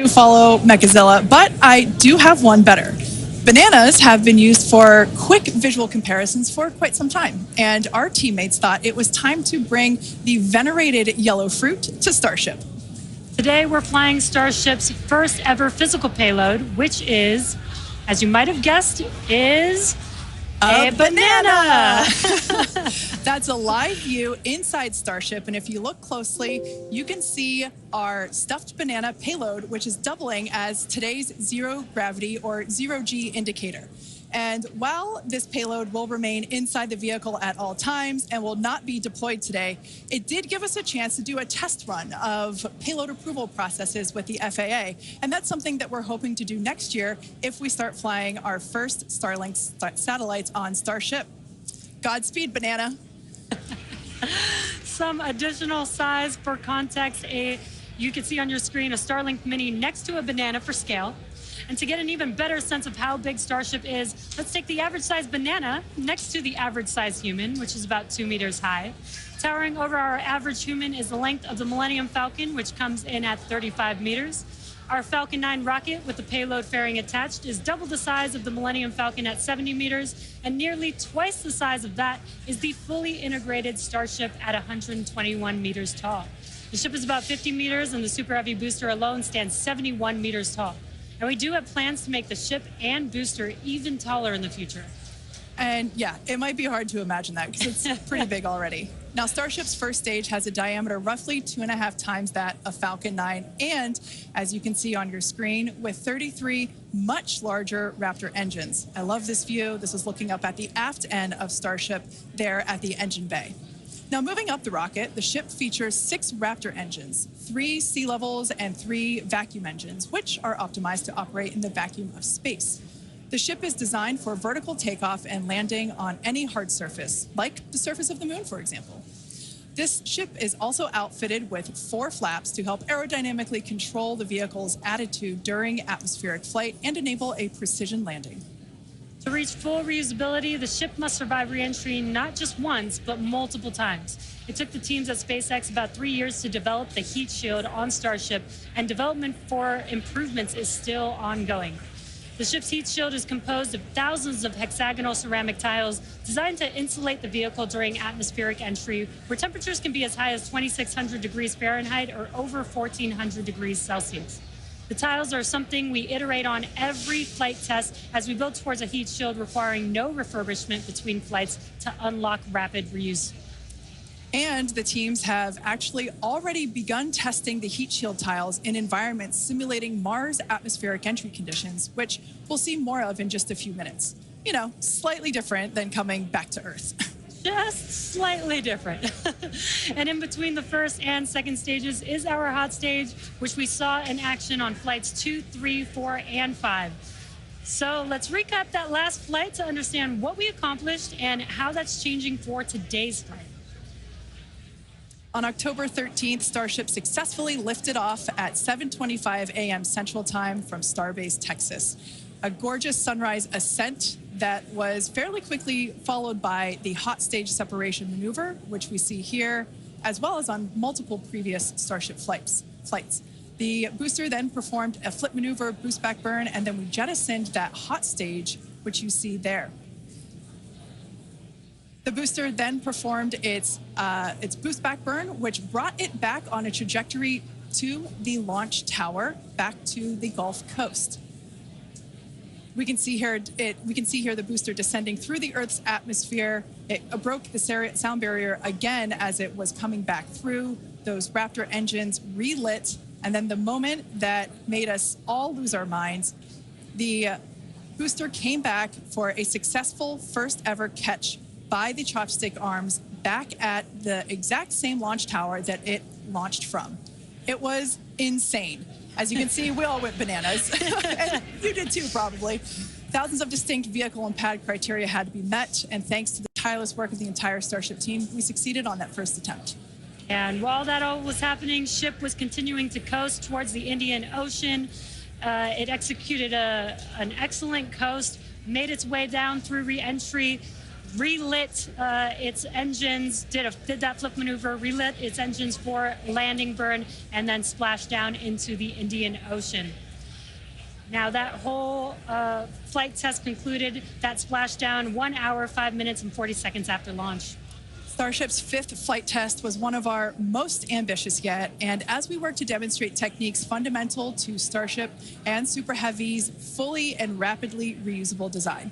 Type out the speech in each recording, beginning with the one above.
Follow Mechazilla, but I do have one better. Bananas have been used for quick visual comparisons for quite some time, and our teammates thought it was time to bring the venerated yellow fruit to Starship. Today we're flying Starship's first ever physical payload, which is, as you might have guessed, is a banana. That's a live view inside Starship, and if you look closely, you can see our stuffed banana payload, which is doubling as today's zero gravity or zero-G indicator. And while this payload will remain inside the vehicle at all times and will not be deployed today, it did give us a chance to do a test run of payload approval processes with the FAA. And that's something that we're hoping to do next year if we start flying our first Starlink satellites on Starship. Godspeed, banana. Some additional size for context, you can see on your screen a Starlink Mini next to a banana for scale. And to get an even better sense of how big Starship is, let's take the average size banana next to the average size human, which is about 2 meters high. Towering over our average human is the length of the Millennium Falcon, which comes in at 35 meters. Our Falcon 9 rocket with the payload fairing attached is double the size of the Millennium Falcon at 70 meters, and nearly twice the size of that is the fully integrated Starship at 121 meters tall. The ship is about 50 meters, and the Super Heavy booster alone stands 71 meters tall. And we do have plans to make the ship and booster even taller in the future. And yeah, it might be hard to imagine that because it's pretty big already. Now, Starship's first stage has a diameter roughly 2.5 times that of Falcon 9. And as you can see on your screen, with 33 much larger Raptor engines. I love this view. This is looking up at the aft end of Starship there at the engine bay. Now, moving up the rocket, the ship features 6 Raptor engines, 3 sea levels and 3 vacuum engines, which are optimized to operate in the vacuum of space. The ship is designed for vertical takeoff and landing on any hard surface, like the surface of the moon, for example. This ship is also outfitted with 4 flaps to help aerodynamically control the vehicle's attitude during atmospheric flight and enable a precision landing. To reach full reusability, the ship must survive re-entry not just once, but multiple times. It took the teams at SpaceX about 3 years to develop the heat shield on Starship, and development for improvements is still ongoing. The ship's heat shield is composed of thousands of hexagonal ceramic tiles designed to insulate the vehicle during atmospheric entry, where temperatures can be as high as 2,600 degrees Fahrenheit or over 1,400 degrees Celsius. The tiles are something we iterate on every flight test as we build towards a heat shield requiring no refurbishment between flights to unlock rapid reuse. And the teams have actually already begun testing the heat shield tiles in environments simulating Mars atmospheric entry conditions, which we'll see more of in just a few minutes. You know, slightly different than coming back to Earth. Just slightly different. And in between the first and second stages is our hot stage, which we saw in action on flights 2, 3, 4, and 5. So let's recap that last flight to understand what we accomplished and how that's changing for today's flight. On October 13th, Starship successfully lifted off at 7:25 a.m. Central Time from Starbase, Texas. A gorgeous sunrise ascent that was fairly quickly followed by the hot stage separation maneuver, which we see here, as well as on multiple previous Starship flights. The booster then performed a flip maneuver, boost back burn, and then we jettisoned that hot stage, which you see there. The booster then performed its boost back burn, which brought it back on a trajectory to the launch tower, back to the Gulf Coast. We can see here the booster descending through the Earth's atmosphere. It broke the sound barrier again as it was coming back through. Those Raptor engines relit, and then the moment that made us all lose our minds, the booster came back for a successful first ever catch by the chopstick arms back at the exact same launch tower that it launched from. It was insane. As you can see, we all went bananas. And you did too, probably. Thousands of distinct vehicle and pad criteria had to be met, and thanks to the tireless work of the entire Starship team, we succeeded on that first attempt. And while that all was happening, ship was continuing to coast towards the Indian Ocean. It executed an excellent coast, made its way down through re-entry, relit its engines, did that flip maneuver, relit its engines for landing burn, and then splashed down into the Indian Ocean. Now, that whole flight test concluded that splashdown 1 hour, 5 minutes, and 40 seconds after launch. Starship's fifth flight test was one of our most ambitious yet, and as we work to demonstrate techniques fundamental to Starship and Super Heavy's fully and rapidly reusable design.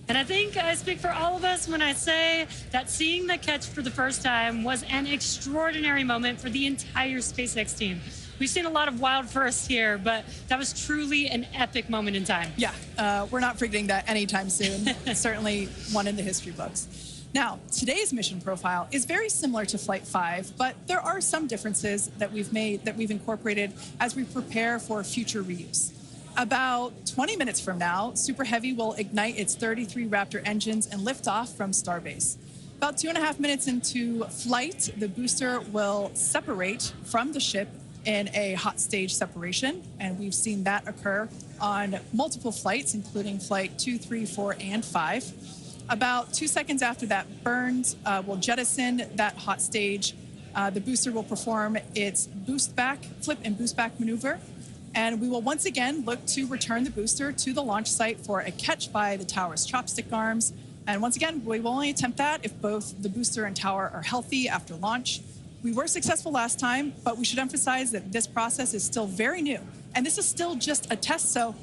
And I think I speak for all of us when I say that seeing the catch for the first time was an extraordinary moment for the entire SpaceX team. We've seen a lot of wild firsts here, but that was truly an epic moment in time. Yeah, we're not forgetting that anytime soon. Certainly one in the history books. Now, today's mission profile is very similar to Flight 5, but there are some differences that we've incorporated as we prepare for future reuse. About 20 minutes from now, Super Heavy will ignite its 33 Raptor engines and lift off from Starbase. About 2.5 minutes into flight, the booster will separate from the ship in a hot stage separation, and we've seen that occur on multiple flights, including Flight 2, 3, 4, and 5. About 2 seconds after that burns, we'll jettison that hot stage. The booster will perform its flip and boost back maneuver, and we will once again look to return the booster to the launch site for a catch by the tower's chopstick arms. And once again, we will only attempt that if both the booster and tower are healthy after launch. We were successful last time, but we should emphasize that this process is still very new. And this is still just a test, so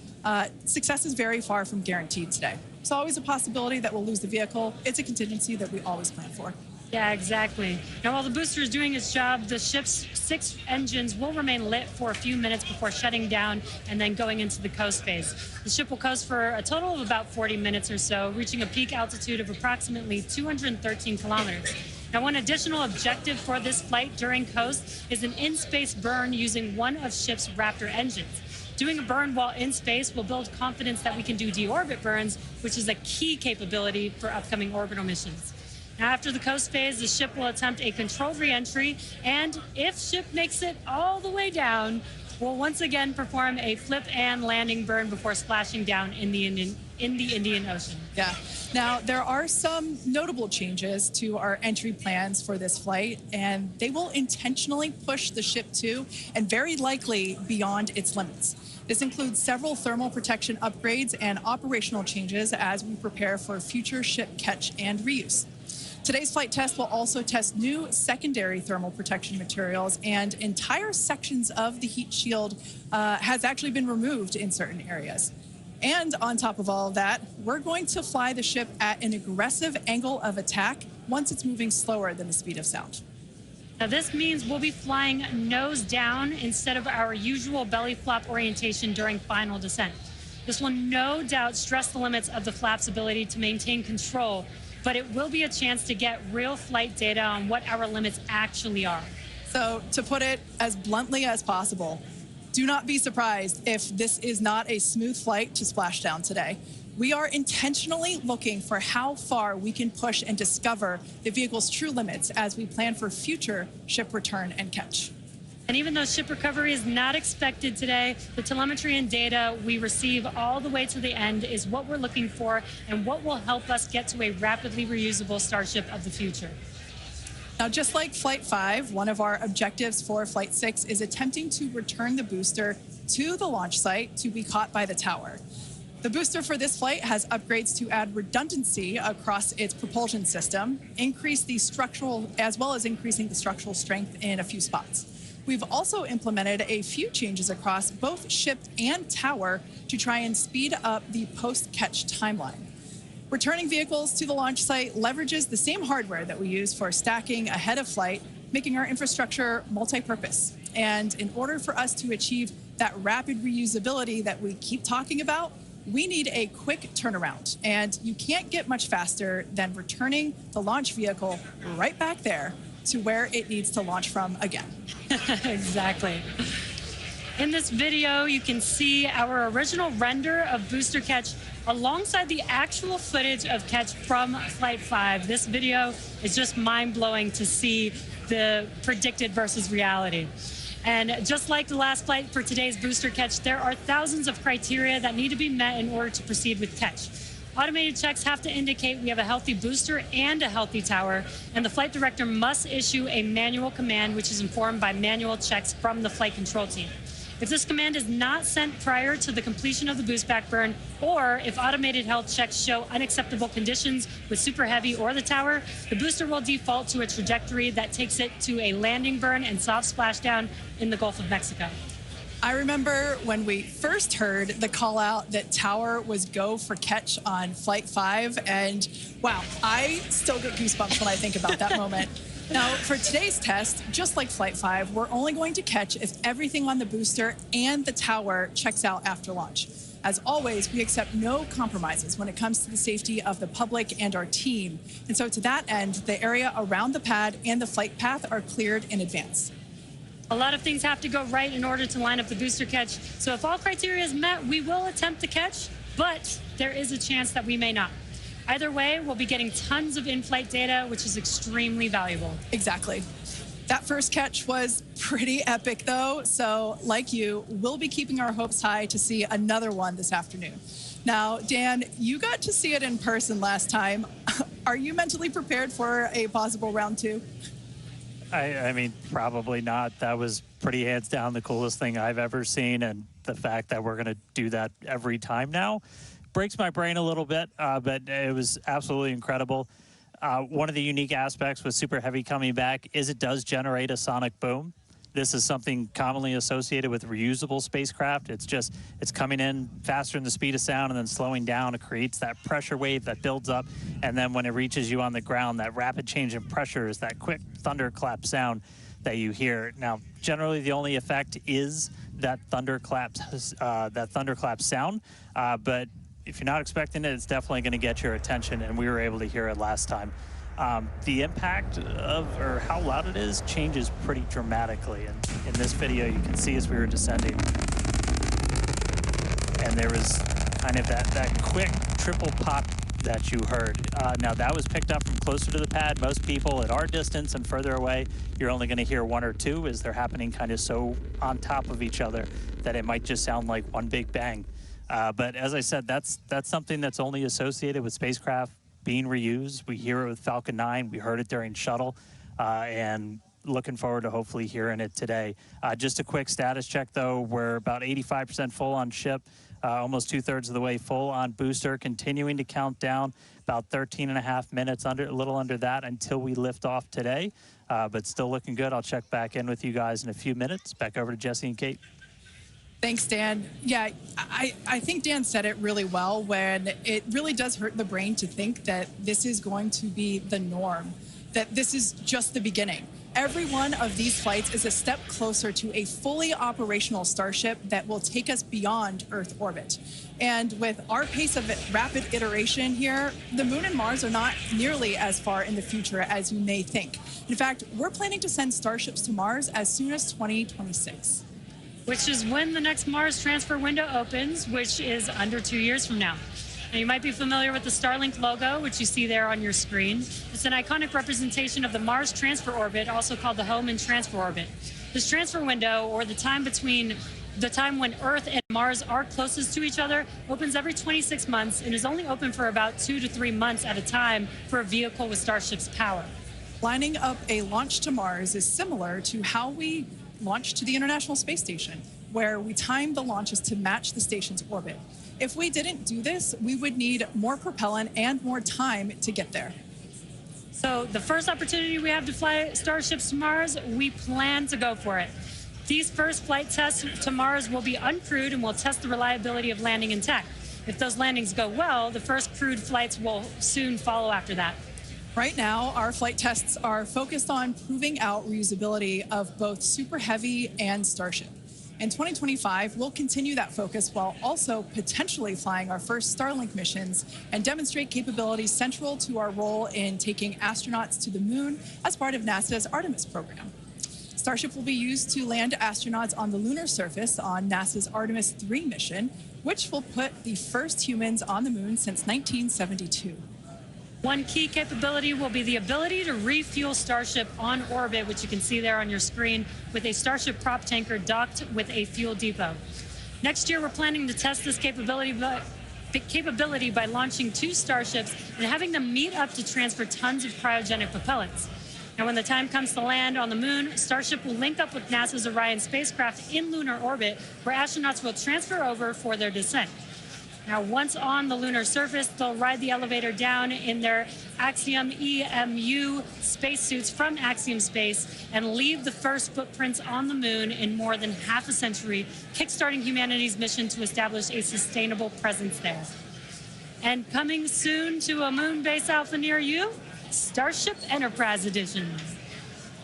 success is very far from guaranteed today. It's always a possibility that we'll lose the vehicle. It's a contingency that we always plan for. Yeah, exactly. Now, while the booster is doing its job, the ship's 6 engines will remain lit for a few minutes before shutting down and then going into the coast phase. The ship will coast for a total of about 40 minutes or so, reaching a peak altitude of approximately 213 kilometers. Now, one additional objective for this flight during coast is an in-space burn using one of ship's Raptor engines. Doing a burn while in space will build confidence that we can do deorbit burns, which is a key capability for upcoming orbital missions. Now, after the coast phase, the ship will attempt a controlled re-entry, and if ship makes it all the way down, we'll once again perform a flip and landing burn before splashing down in the Indian Ocean. Yeah. Now, there are some notable changes to our entry plans for this flight, and they will intentionally push the ship to, and very likely beyond, its limits. This includes several thermal protection upgrades and operational changes as we prepare for future ship catch and reuse. Today's flight test will also test new secondary thermal protection materials, and entire sections of the heat shield has actually been removed in certain areas. And on top of all of that, we're going to fly the ship at an aggressive angle of attack once it's moving slower than the speed of sound. Now, this means we'll be flying nose down instead of our usual belly flop orientation during final descent. This will no doubt stress the limits of the flap's ability to maintain control, but it will be a chance to get real flight data on what our limits actually are. So, to put it as bluntly as possible, do not be surprised if this is not a smooth flight to splashdown today. We are intentionally looking for how far we can push and discover the vehicle's true limits as we plan for future ship return and catch. And even though ship recovery is not expected today, the telemetry and data we receive all the way to the end is what we're looking for and what will help us get to a rapidly reusable Starship of the future. Now, just like Flight 5, one of our objectives for Flight 6 is attempting to return the booster to the launch site to be caught by the tower. The booster for this flight has upgrades to add redundancy across its propulsion system, increase the structural, as well as increasing the structural strength in a few spots. We've also implemented a few changes across both ship and tower to try and speed up the post-catch timeline. Returning vehicles to the launch site leverages the same hardware that we use for stacking ahead of flight, making our infrastructure multi-purpose. And in order for us to achieve that rapid reusability that we keep talking about, we need a quick turnaround. And you can't get much faster than returning the launch vehicle right back there to where it needs to launch from again. Exactly. In this video, you can see our original render of booster catch alongside the actual footage of catch from Flight 5. This video is just mind-blowing to see the predicted versus reality. And just like the last flight for today's booster catch, there are thousands of criteria that need to be met in order to proceed with catch. Automated checks have to indicate we have a healthy booster and a healthy tower, and the flight director must issue a manual command, which is informed by manual checks from the flight control team. If this command is not sent prior to the completion of the boost back burn, or if automated health checks show unacceptable conditions with Super Heavy or the tower, the booster will default to a trajectory that takes it to a landing burn and soft splashdown in the Gulf of Mexico. I remember when we first heard the call out that tower was go for catch on Flight 5, and wow, I still get goosebumps when I think about that moment. Now, for today's test, just like Flight 5, we're only going to catch if everything on the booster and the tower checks out after launch. As always, we accept no compromises when it comes to the safety of the public and our team. And so to that end, the area around the pad and the flight path are cleared in advance. A lot of things have to go right in order to line up the booster catch. So if all criteria is met, we will attempt the catch, but there is a chance that we may not. Either way, we'll be getting tons of in-flight data, which is extremely valuable. Exactly. That first catch was pretty epic, though. So like you, we'll be keeping our hopes high to see another one this afternoon. Now, Dan, you got to see it in person last time. Are you mentally prepared for a possible round 2? I mean, probably not. That was pretty hands down the coolest thing I've ever seen. And the fact that we're going to do that every time now breaks my brain a little bit, but it was absolutely incredible. One of the unique aspects with Super Heavy coming back is it does generate a sonic boom. This is something commonly associated with reusable spacecraft. It's coming in faster than the speed of sound and then slowing down. It creates that pressure wave that builds up. And then when it reaches you on the ground, that rapid change in pressure is that quick thunderclap sound that you hear. Now, generally the only effect is that thunderclap sound. But if you're not expecting it, it's definitely going to get your attention. And we were able to hear it last time. The impact of, or how loud it is, changes pretty dramatically. And in this video, you can see as we were descending, and there was kind of that quick triple pop that you heard. Now, that was picked up from closer to the pad. Most people at our distance and further away, you're only going to hear one or two as they're happening kind of so on top of each other that it might just sound like one big bang. But as I said, that's something that's only associated with spacecraft being reused. We hear it with Falcon 9. We heard it during Shuttle, and looking forward to hopefully hearing it today. Just a quick status check, though. We're about 85% full on ship, almost 2/3 of the way full on booster, continuing to count down about 13.5 minutes, a little under that, until we lift off today. But still looking good. I'll check back in with you guys in a few minutes. Back over to Jesse and Kate. Thanks, Dan. Yeah, I think Dan said it really well when it really does hurt the brain to think that this is going to be the norm, that this is just the beginning. Every one of these flights is a step closer to a fully operational Starship that will take us beyond Earth orbit. And with our pace of rapid iteration here, the Moon and Mars are not nearly as far in the future as you may think. In fact, we're planning to send Starships to Mars as soon as 2026. Which is when the next Mars transfer window opens, which is under 2 years from now. Now, you might be familiar with the Starlink logo, which you see there on your screen. It's an iconic representation of the Mars transfer orbit, also called the Hohmann transfer orbit. This transfer window, or the time between the time when Earth and Mars are closest to each other, opens every 26 months and is only open for about 2 to 3 months at a time for a vehicle with Starship's power. Lining up a launch to Mars is similar to how we launch to the International Space Station, where we time the launches to match the station's orbit. If we didn't do this, we would need more propellant and more time to get there. So the first opportunity we have to fly Starships to Mars, we plan to go for it. These first flight tests to Mars will be uncrewed and will test the reliability of landing in tech. If those landings go well, the first crewed flights will soon follow after that. Right now, our flight tests are focused on proving out reusability of both Super Heavy and Starship. In 2025, we'll continue that focus while also potentially flying our first Starlink missions and demonstrate capabilities central to our role in taking astronauts to the moon as part of NASA's Artemis program. Starship will be used to land astronauts on the lunar surface on NASA's Artemis 3 mission, which will put the first humans on the moon since 1972. One key capability will be the ability to refuel Starship on orbit, which you can see there on your screen, with a Starship prop tanker docked with a fuel depot. Next year, we're planning to test this capability capability by launching 2 Starships and having them meet up to transfer tons of cryogenic propellants. Now, when the time comes to land on the moon, Starship will link up with NASA's Orion spacecraft in lunar orbit, where astronauts will transfer over for their descent. Now, once on the lunar surface, they'll ride the elevator down in their Axiom EMU spacesuits from Axiom Space and leave the first footprints on the moon in more than half a century, kickstarting humanity's mission to establish a sustainable presence there. And coming soon to a moon base alpha near you, Starship Enterprise Edition.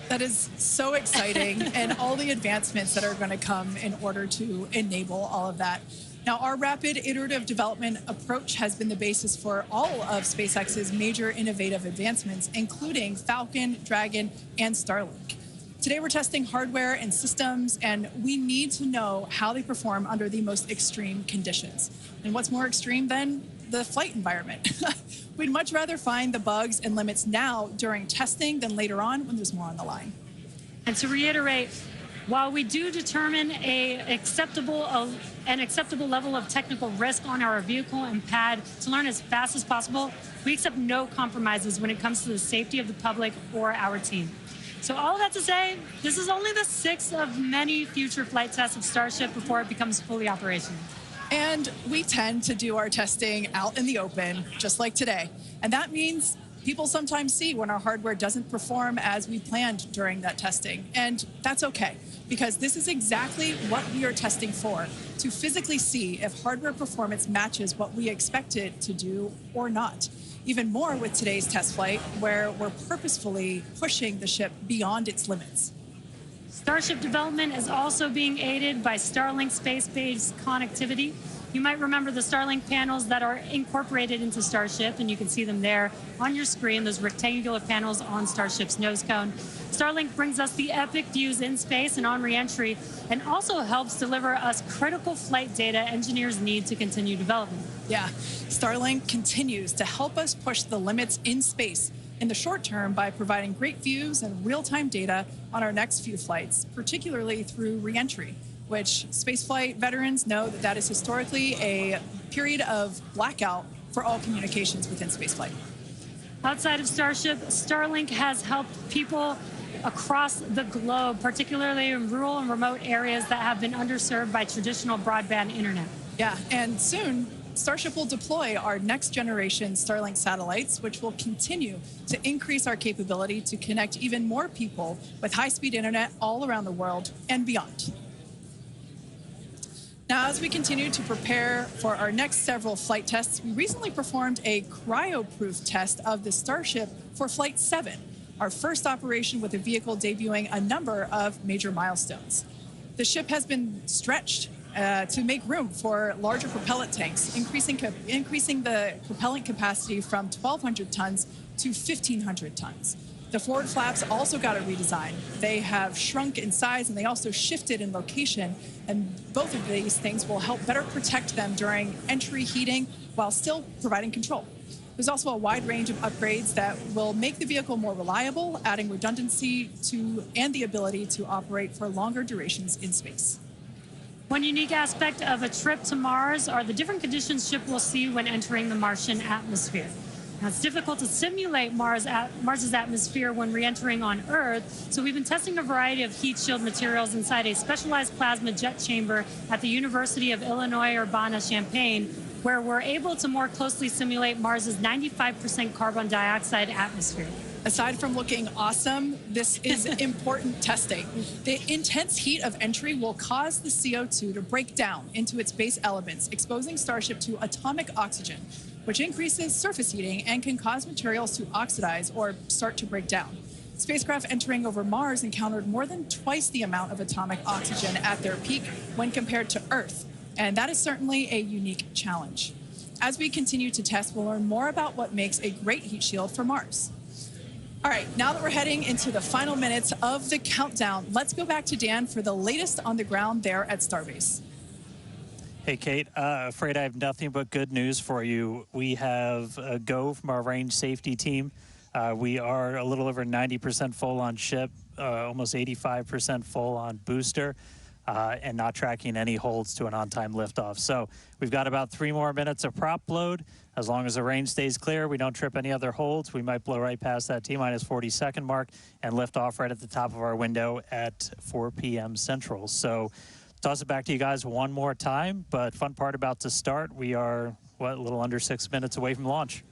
That is so exciting, and all the advancements that are going to come in order to enable all of that. Now, our rapid iterative development approach has been the basis for all of SpaceX's major innovative advancements, including Falcon, Dragon, and Starlink. Today, we're testing hardware and systems, and we need to know how they perform under the most extreme conditions. And what's more extreme than the flight environment? We'd much rather find the bugs and limits now during testing than later on when there's more on the line. And to reiterate, while we do determine an acceptable level of technical risk on our vehicle and pad to learn as fast as possible, we accept no compromises when it comes to the safety of the public or our team. So all of that to say, this is only the 6th of many future flight tests of Starship before it becomes fully operational. And we tend to do our testing out in the open, just like today. And that means people sometimes see when our hardware doesn't perform as we planned during that testing. And that's okay, because this is exactly what we are testing for, to physically see if hardware performance matches what we expect it to do or not. Even more with today's test flight, where we're purposefully pushing the ship beyond its limits. Starship development is also being aided by Starlink space-based connectivity. You might remember the Starlink panels that are incorporated into Starship, and you can see them there on your screen, those rectangular panels on Starship's nose cone. Starlink brings us the epic views in space and on re-entry, and also helps deliver us critical flight data engineers need to continue development. Yeah, Starlink continues to help us push the limits in space in the short term by providing great views and real-time data on our next few flights, particularly through re-entry, which spaceflight veterans know that is historically a period of blackout for all communications within spaceflight. Outside of Starship, Starlink has helped people across the globe, particularly in rural and remote areas that have been underserved by traditional broadband internet. Yeah, and soon, Starship will deploy our next generation Starlink satellites, which will continue to increase our capability to connect even more people with high-speed internet all around the world and beyond. Now, as we continue to prepare for our next several flight tests, we recently performed a cryo-proof test of the Starship for Flight 7, our first operation with a vehicle debuting a number of major milestones. The ship has been stretched to make room for larger propellant tanks, increasing the propellant capacity from 1,200 tons to 1,500 tons. The forward flaps also got a redesign. They have shrunk in size and they also shifted in location, and both of these things will help better protect them during entry heating while still providing control. There's also a wide range of upgrades that will make the vehicle more reliable, adding redundancy to and the ability to operate for longer durations in space. One unique aspect of a trip to Mars are the different conditions ship will see when entering the Martian atmosphere. Now, it's difficult to simulate Mars's atmosphere when re-entering on Earth, so we've been testing a variety of heat shield materials inside a specialized plasma jet chamber at the University of Illinois Urbana-Champaign, where we're able to more closely simulate Mars's 95% carbon dioxide atmosphere. Aside from looking awesome, this is important testing. The intense heat of entry will cause the CO2 to break down into its base elements, exposing Starship to atomic oxygen, which increases surface heating and can cause materials to oxidize or start to break down. Spacecraft entering over Mars encountered more than twice the amount of atomic oxygen at their peak when compared to Earth, and that is certainly a unique challenge. As we continue to test, we'll learn more about what makes a great heat shield for Mars. All right, now that we're heading into the final minutes of the countdown, let's go back to Dan for the latest on the ground there at Starbase. Hey, Kate, afraid I have nothing but good news for you. We have a go from our range safety team. We are a little over 90% full on ship, almost 85% full on booster. and not tracking any holds to an on-time liftoff. So we've got about 3 more minutes of prop load. As long as the range stays clear, we don't trip any other holds, we might blow right past that T-minus 40-second mark and lift off right at the top of our window at 4 p.m. Central. So toss it back to you guys one more time, but fun part about to start, we are, what, a little under 6 minutes away from launch.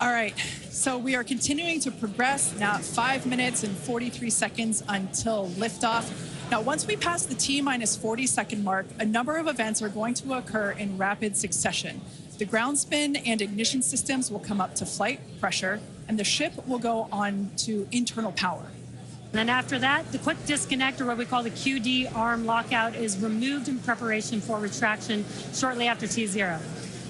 All right, so we are continuing to progress now at 5 minutes and 43 seconds until liftoff. Now, once we pass the T-minus 40-second mark, a number of events are going to occur in rapid succession. The ground spin and ignition systems will come up to flight pressure, and the ship will go on to internal power. And then after that, the quick disconnect, or what we call the QD arm lockout, is removed in preparation for retraction shortly after T0.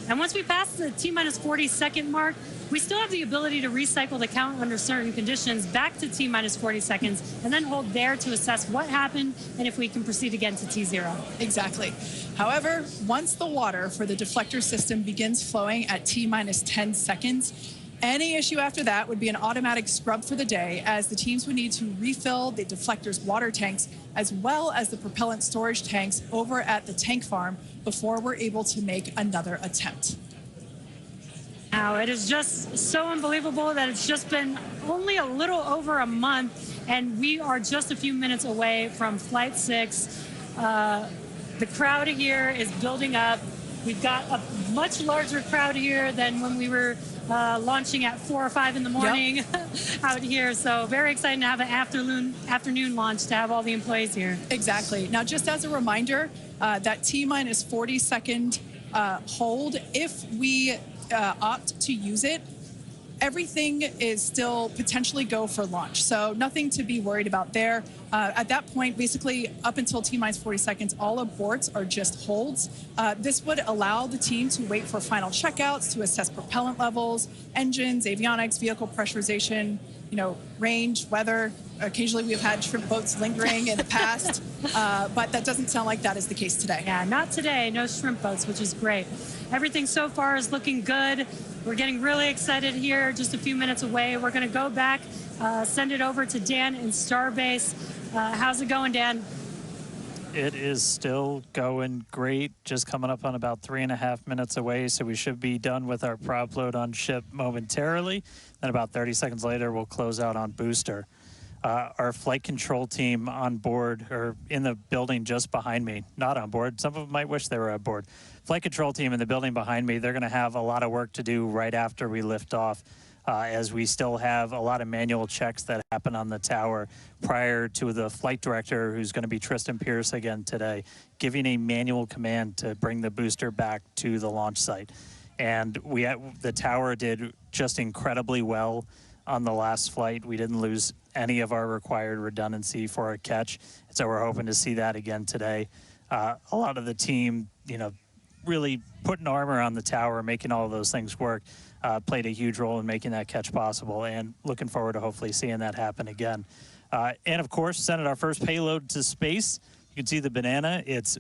And once we pass the T-minus 40-second mark, we still have the ability to recycle the count under certain conditions back to T-minus 40 seconds and then hold there to assess what happened and if we can proceed again to T0. Exactly. However, once the water for the deflector system begins flowing at T-minus 10 seconds, any issue after that would be an automatic scrub for the day, as the teams would need to refill the deflector's water tanks as well as the propellant storage tanks over at the tank farm before we're able to make another attempt. Now, it is just so unbelievable that it's just been only a little over a month, and we are just a few minutes away from Flight 6. The crowd here is building up. We've got a much larger crowd here than when we were launching at 4 or 5 in the morning. Yep. Out here. So very exciting to have an afternoon launch to have all the employees here. Exactly. Now, just as a reminder, that T-minus 40-second hold, if we opt to use it, everything is still potentially go for launch. So nothing to be worried about there. At that point, basically up until T-minus 40 seconds, all aborts are just holds. This would allow the team to wait for final checkouts to assess propellant levels, engines, avionics, vehicle pressurization, range, weather. Occasionally we've had shrimp boats lingering in the past, but that doesn't sound like that is the case today. Yeah, not today. No shrimp boats, which is great. Everything so far is looking good. We're getting really excited here, just a few minutes away. We're going to go back, send it over to Dan in Starbase. How's it going, Dan? It is still going great, just coming up on about 3.5 minutes away, so we should be done with our prop load on ship momentarily. Then about 30 seconds later, we'll close out on booster. Our flight control team on board, or in the building just behind me, not on board. Some of them might wish they were on board. Flight control team in the building behind me, they're going to have a lot of work to do right after we lift off, as we still have a lot of manual checks that happen on the tower prior to the flight director, who's going to be Tristan Pierce again today, giving a manual command to bring the booster back to the launch site. And the tower did just incredibly well on the last flight. We didn't lose any of our required redundancy for a catch, and so we're hoping to see that again today. A lot of the team, really putting armor on the tower, making all of those things work, played a huge role in making that catch possible, and looking forward to hopefully seeing that happen again. And of course, sending our first payload to space. You can see the banana. It's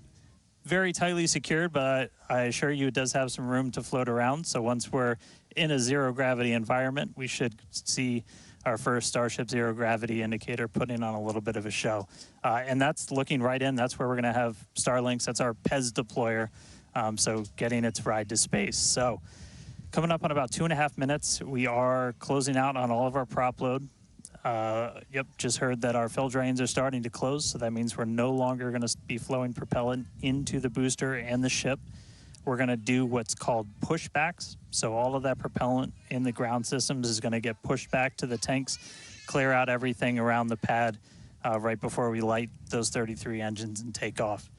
very tightly secured, but I assure you it does have some room to float around. So once we're in a zero gravity environment, we should see our first Starship zero gravity indicator putting on a little bit of a show. And that's looking right in. That's where we're going to have Starlinks. That's our PEZ deployer. So getting its ride to space. So coming up on about 2.5 minutes, we are closing out on all of our prop load. Yep, just heard that our fill drains are starting to close, so that means we're no longer going to be flowing propellant into the booster and the ship. We're going to do what's called pushbacks. So all of that propellant in the ground systems is going to get pushed back to the tanks, clear out everything around the pad right before we light those 33 engines and take off.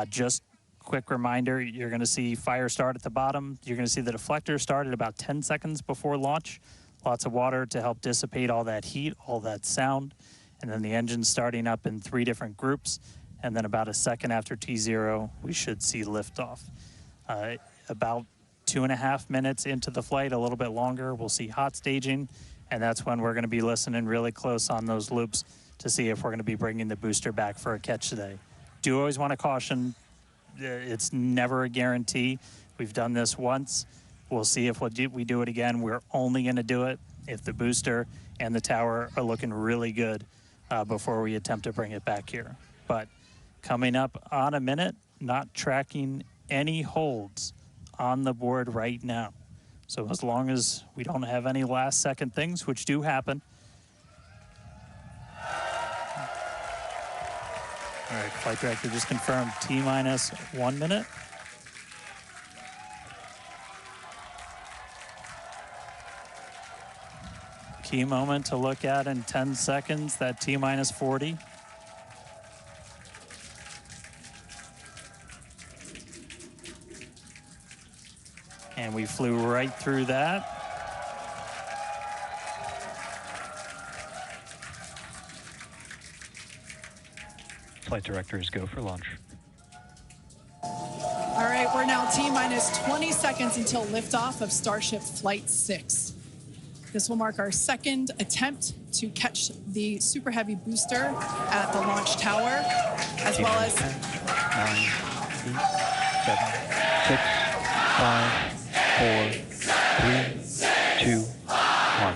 Just quick reminder, you're going to see fire start at the bottom. You're going to see the deflector start at about 10 seconds before launch. Lots of water to help dissipate all that heat, all that sound. And then the engine's starting up in 3 different groups. And then about a second after T0, we should see liftoff. About 2.5 minutes into the flight, a little bit longer, we'll see hot staging. And that's when we're going to be listening really close on those loops to see if we're going to be bringing the booster back for a catch today. Do always want to caution, it's never a guarantee. We've done this once. We'll see if we do it again. We're only going to do it if the booster and the tower are looking really good before we attempt to bring it back here. But Coming up on a minute, not tracking any holds on the board right now. So as long as we don't have any last second things, which do happen. All right, flight director just confirmed T-minus 1 minute. Key moment to look at in 10 seconds, that T-minus 40. And we flew right through that. Flight directors go for launch. All right, we're now T-minus 20 seconds until liftoff of Starship Flight 6. This will mark our second attempt to catch the Super Heavy booster at the launch tower, as well as 10, 9, 8, 7, 6, 5, 4, 3, 2, 1.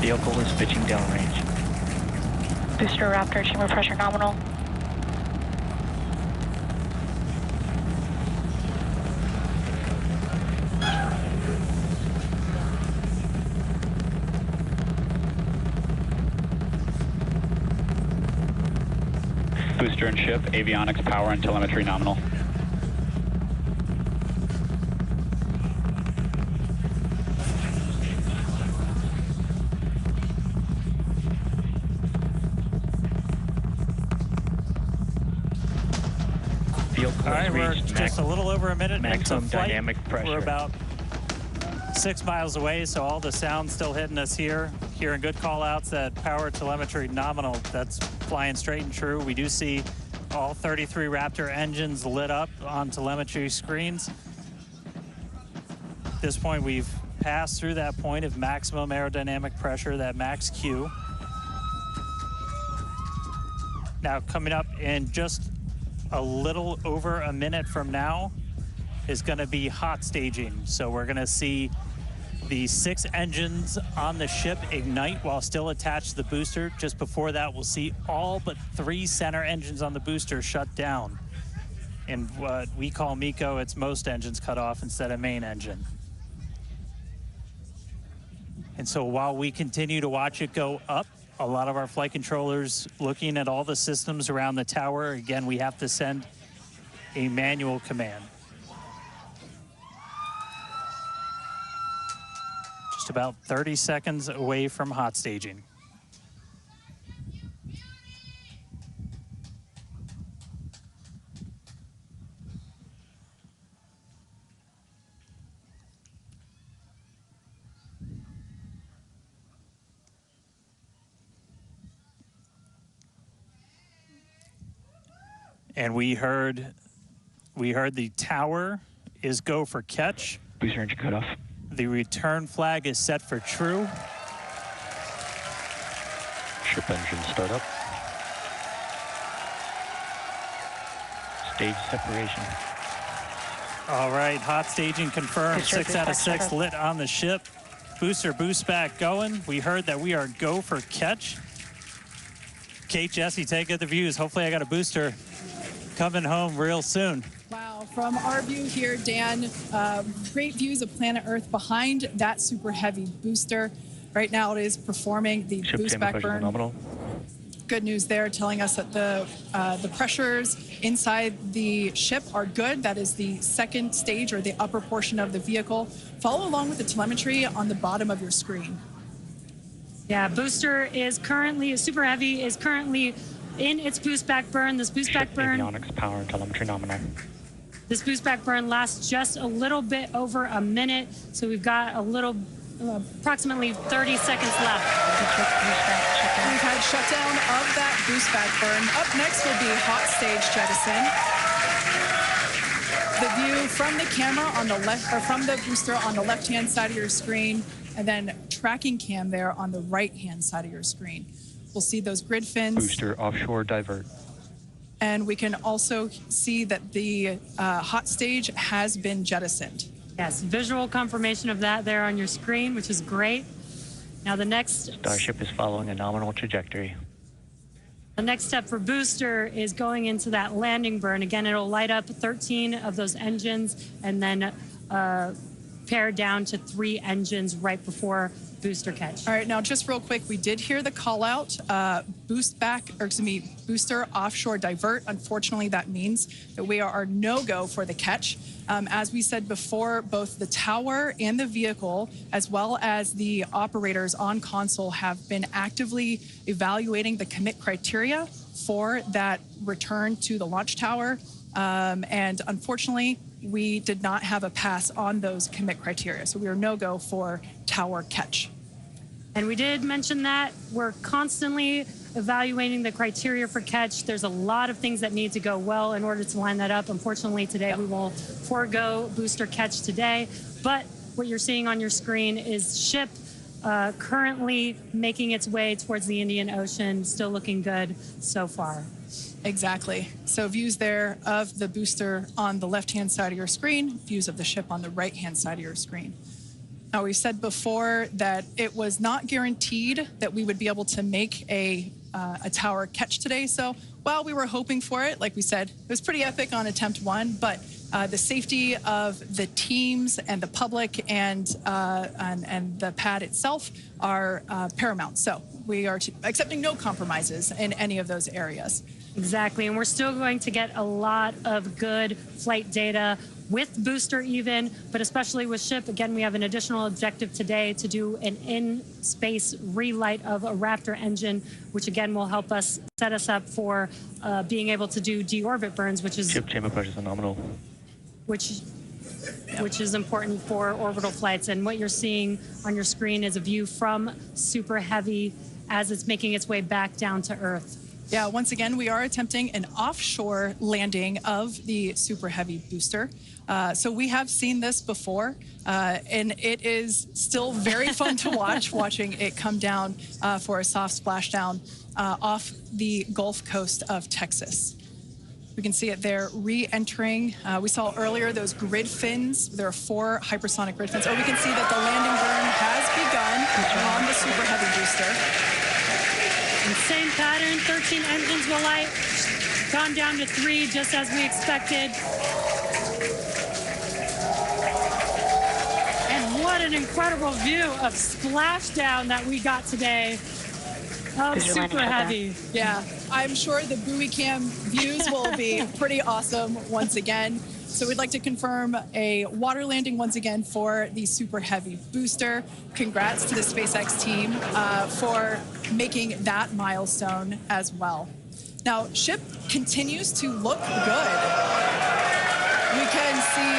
Vehicle is pitching downrange. Booster Raptor, chamber pressure nominal. Booster and ship, avionics, power, and telemetry nominal. All right, we're just a little over a minute maximum into flight. Dynamic pressure. We're about 6 miles away, so all the sound's still hitting us here. Hearing good call-outs that power telemetry nominal, that's flying straight and true. We do see all 33 Raptor engines lit up on telemetry screens. At this point, we've passed through that point of maximum aerodynamic pressure, that max Q. Now, coming up in just a little over a minute from now is going to be hot staging. So we're going to see the 6 engines on the ship ignite while still attached to the booster. Just before that, we'll see all but 3 center engines on the booster shut down. In what we call MECO, it's most engines cut off instead of main engine. And so while we continue to watch it go up, a lot of our flight controllers looking at all the systems around the tower. Again, we have to send a manual command. Just about 30 seconds away from hot staging. And we heard the tower is go for catch. Booster engine cut off. The return flag is set for true. Ship engine start up. Stage separation. All right, hot staging confirmed. Booster 6 out of boost 6 back lit on the ship. Booster boost back going. We heard that we are go for catch. Kate, Jesse, take the views. Hopefully I got a booster coming home real soon. Wow, from our view here, Dan, great views of planet Earth behind that Super Heavy booster. Right now it is performing the Ship boost chamber back pressure burn. nominal. Good news there, telling us that the pressures inside the ship are good. That is the second stage, or the upper portion of the vehicle. Follow along with the telemetry on the bottom of your screen. Yeah, booster is currently, Super Heavy is currently in its boost back burn. This boost back burn, Avionics, power, and telemetry nominal. this boost back burn lasts just a little bit over a minute. So we've got a little, approximately 30 seconds left. We've had shutdown of that boost back burn. Up next will be hot stage jettison. the view from the camera on the left, or from the booster on the left-hand side of your screen, and then tracking cam there on the right-hand side of your screen. We'll see those grid fins. Booster offshore divert. And we can also see that the hot stage has been jettisoned. Yes, visual confirmation of that there on your screen, which is great. Now the next... Starship is following a nominal trajectory. The next step for booster is going into that landing burn. Again, it'll light up 13 of those engines and then pare down to 3 engines right before booster catch. All right, now just real quick, we did hear the call out, booster offshore divert. Unfortunately, that means that we are no-go for the catch. As we said before, both the tower and the vehicle, as well as the operators on console, have been actively evaluating the commit criteria for that return to the launch tower. And unfortunately, we did not have a pass on those commit criteria. So we are no-go for tower catch. And we did mention that we're constantly evaluating the criteria for catch. There's a lot of things that need to go well in order to line that up. Unfortunately, today we will forego booster catch today. But what you're seeing on your screen is ship currently making its way towards the Indian Ocean, still looking good so far. Exactly. So views there of the booster on the left-hand side of your screen, views of the ship on the right-hand side of your screen. Now, we said before that it was not guaranteed that we would be able to make a tower catch today. So while we were hoping for it, like we said, it was pretty epic on attempt 1, but the safety of the teams and the public and the pad itself are paramount. So we are accepting no compromises in any of those areas. Exactly, and we're still going to get a lot of good flight data with booster even, but especially with ship. Again, we have an additional objective today to do an in-space relight of a Raptor engine, which again will help us set us up for being able to do deorbit burns, which is... Ship chamber pressure is nominal. Which is important for orbital flights. And what you're seeing on your screen is a view from Super Heavy as it's making its way back down to Earth. Yeah, once again, we are attempting an offshore landing of the Super Heavy booster. So we have seen this before, and it is still very fun to watch, watching it come down for a soft splashdown off the Gulf Coast of Texas. We can see it there re-entering. We saw earlier those grid fins. There are 4 hypersonic grid fins. Oh, we can see that the landing burn has begun on the Super Heavy booster. And same pattern, 13 engines will light, gone down to 3 just as we expected. And what an incredible view of splashdown that we got today of Super Heavy. Yeah, I'm sure the buoy cam views will be pretty awesome once again. So we'd like to confirm a water landing once again for the Super Heavy booster. Congrats to the SpaceX team for making that milestone as well. Now, ship continues to look good. We can see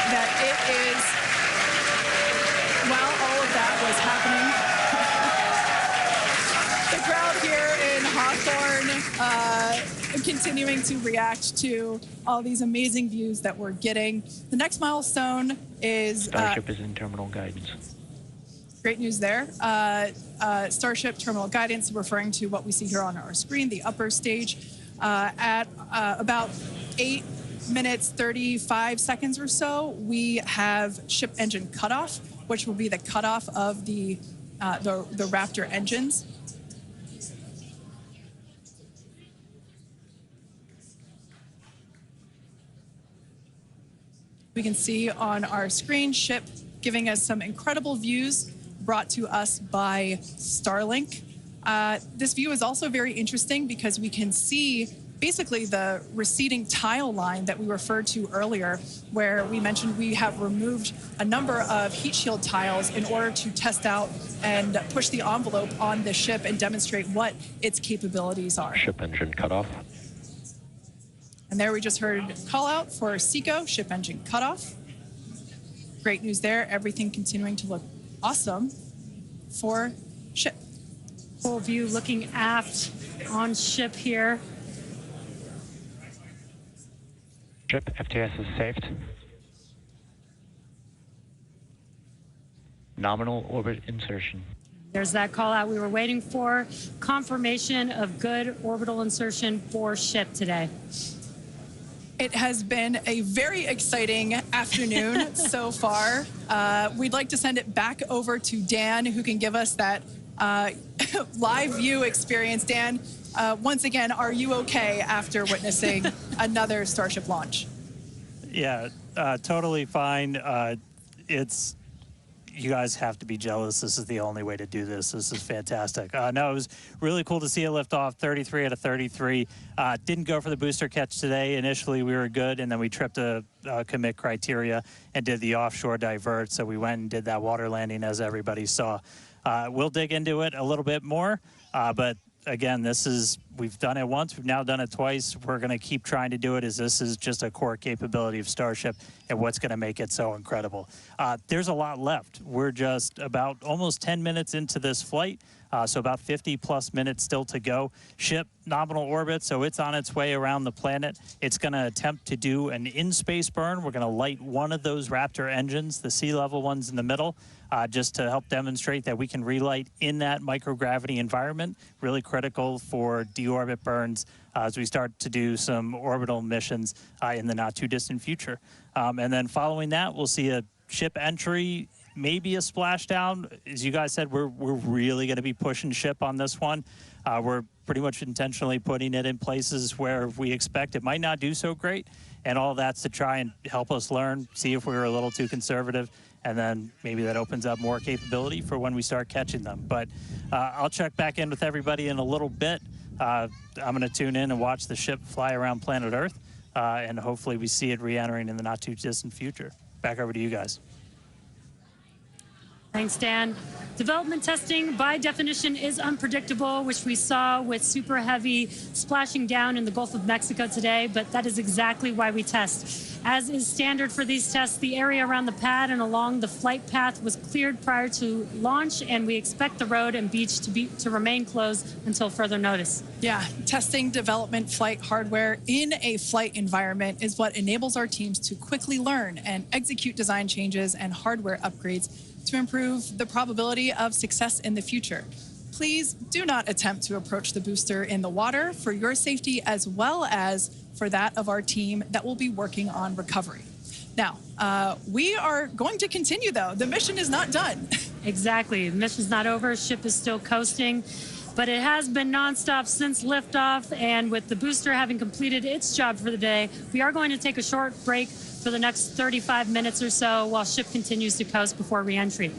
that it is, while all of that was happening, the crowd here in Hawthorne continuing to react to all these amazing views that we're getting. The next milestone is... Starship is in terminal guidance. Great news there. Starship terminal guidance, referring to what we see here on our screen, the upper stage, at about 8 minutes, 35 seconds or so, we have ship engine cutoff, which will be the cutoff of the Raptor engines. We can see on our screen ship giving us some incredible views brought to us by Starlink. This view is also very interesting because we can see basically the receding tile line that we referred to earlier, where we mentioned we have removed a number of heat shield tiles in order to test out and push the envelope on the ship and demonstrate what its capabilities are. Ship engine cutoff. And there we just heard call out for SECO, ship engine cutoff. Great news there. Everything continuing to look awesome for ship. Full view looking aft on ship here. Ship FTS is saved. Nominal orbit insertion. There's that call out we were waiting for. Confirmation of good orbital insertion for ship today. It has been a very exciting afternoon so far. We'd like to send it back over to Dan, who can give us that live view experience. Dan, once again, are you okay after witnessing another Starship launch? Yeah, totally fine. You guys have to be jealous. This is the only way to do this. This is fantastic. No, it was really cool to see a liftoff, 33 out of 33. Didn't go for the booster catch today. Initially, we were good, and then we tripped a commit criteria and did the offshore divert. So we went and did that water landing, as everybody saw. We'll dig into it a little bit more, but again, we've done it once, we've now done it twice. We're going to keep trying to do it, as this is just a core capability of Starship and what's going to make it so incredible. There's a lot left. We're just about almost 10 minutes into this flight, so about 50+ minutes still to go. Ship nominal orbit, so it's on its way around the planet. It's going to attempt to do an in-space burn. We're going to light one of those Raptor engines, the sea-level ones in the middle, just to help demonstrate that we can relight in that microgravity environment. Really critical for deorbit burns as we start to do some orbital missions in the not too distant future. And then following that, we'll see a ship entry, maybe a splashdown. As you guys said, we're really going to be pushing ship on this one. We're pretty much intentionally putting it in places where we expect it might not do so great, and all that's to try and help us learn, see if we were a little too conservative, and then maybe that opens up more capability for when we start catching them. But I'll check back in with everybody in a little bit. I'm going to tune in and watch the ship fly around planet Earth, and hopefully we see it re-entering in the not too distant future. Back over to you guys. Thanks, Dan. Development testing, by definition, is unpredictable, which we saw with super heavy splashing down in the Gulf of Mexico today, but that is exactly why we test. As is standard for these tests, the area around the pad and along the flight path was cleared prior to launch, and we expect the road and beach to remain closed until further notice. Yeah, testing development flight hardware in a flight environment is what enables our teams to quickly learn and execute design changes and hardware upgrades to improve the probability of success in the future. Please do not attempt to approach the booster in the water for your safety, as well as for that of our team that will be working on recovery. Now, we are going to continue, though. The mission is not done. Exactly. The mission's not over. Ship is still coasting, but it has been nonstop since liftoff, and with the booster having completed its job for the day, we are going to take a short break for the next 35 minutes or so while ship continues to coast before re-entry.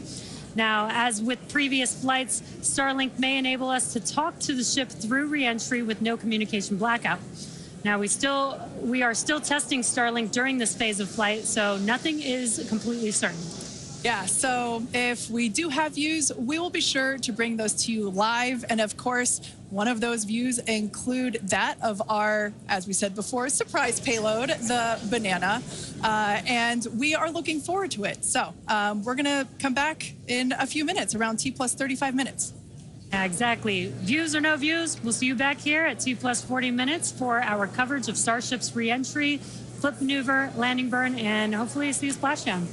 Now, as with previous flights, Starlink may enable us to talk to the ship through re-entry with no communication blackout. Now, we are still testing Starlink during this phase of flight, so nothing is completely certain. Yeah, so if we do have views, we will be sure to bring those to you live. And of course, one of those views include that of our, as we said before, surprise payload, the Banana. And we are looking forward to it. So we're going to come back in a few minutes, around T+35 minutes. Yeah, exactly. Views or no views, we'll see you back here at T+40 minutes for our coverage of Starship's re-entry, flip maneuver, landing burn, and hopefully see a splashdown.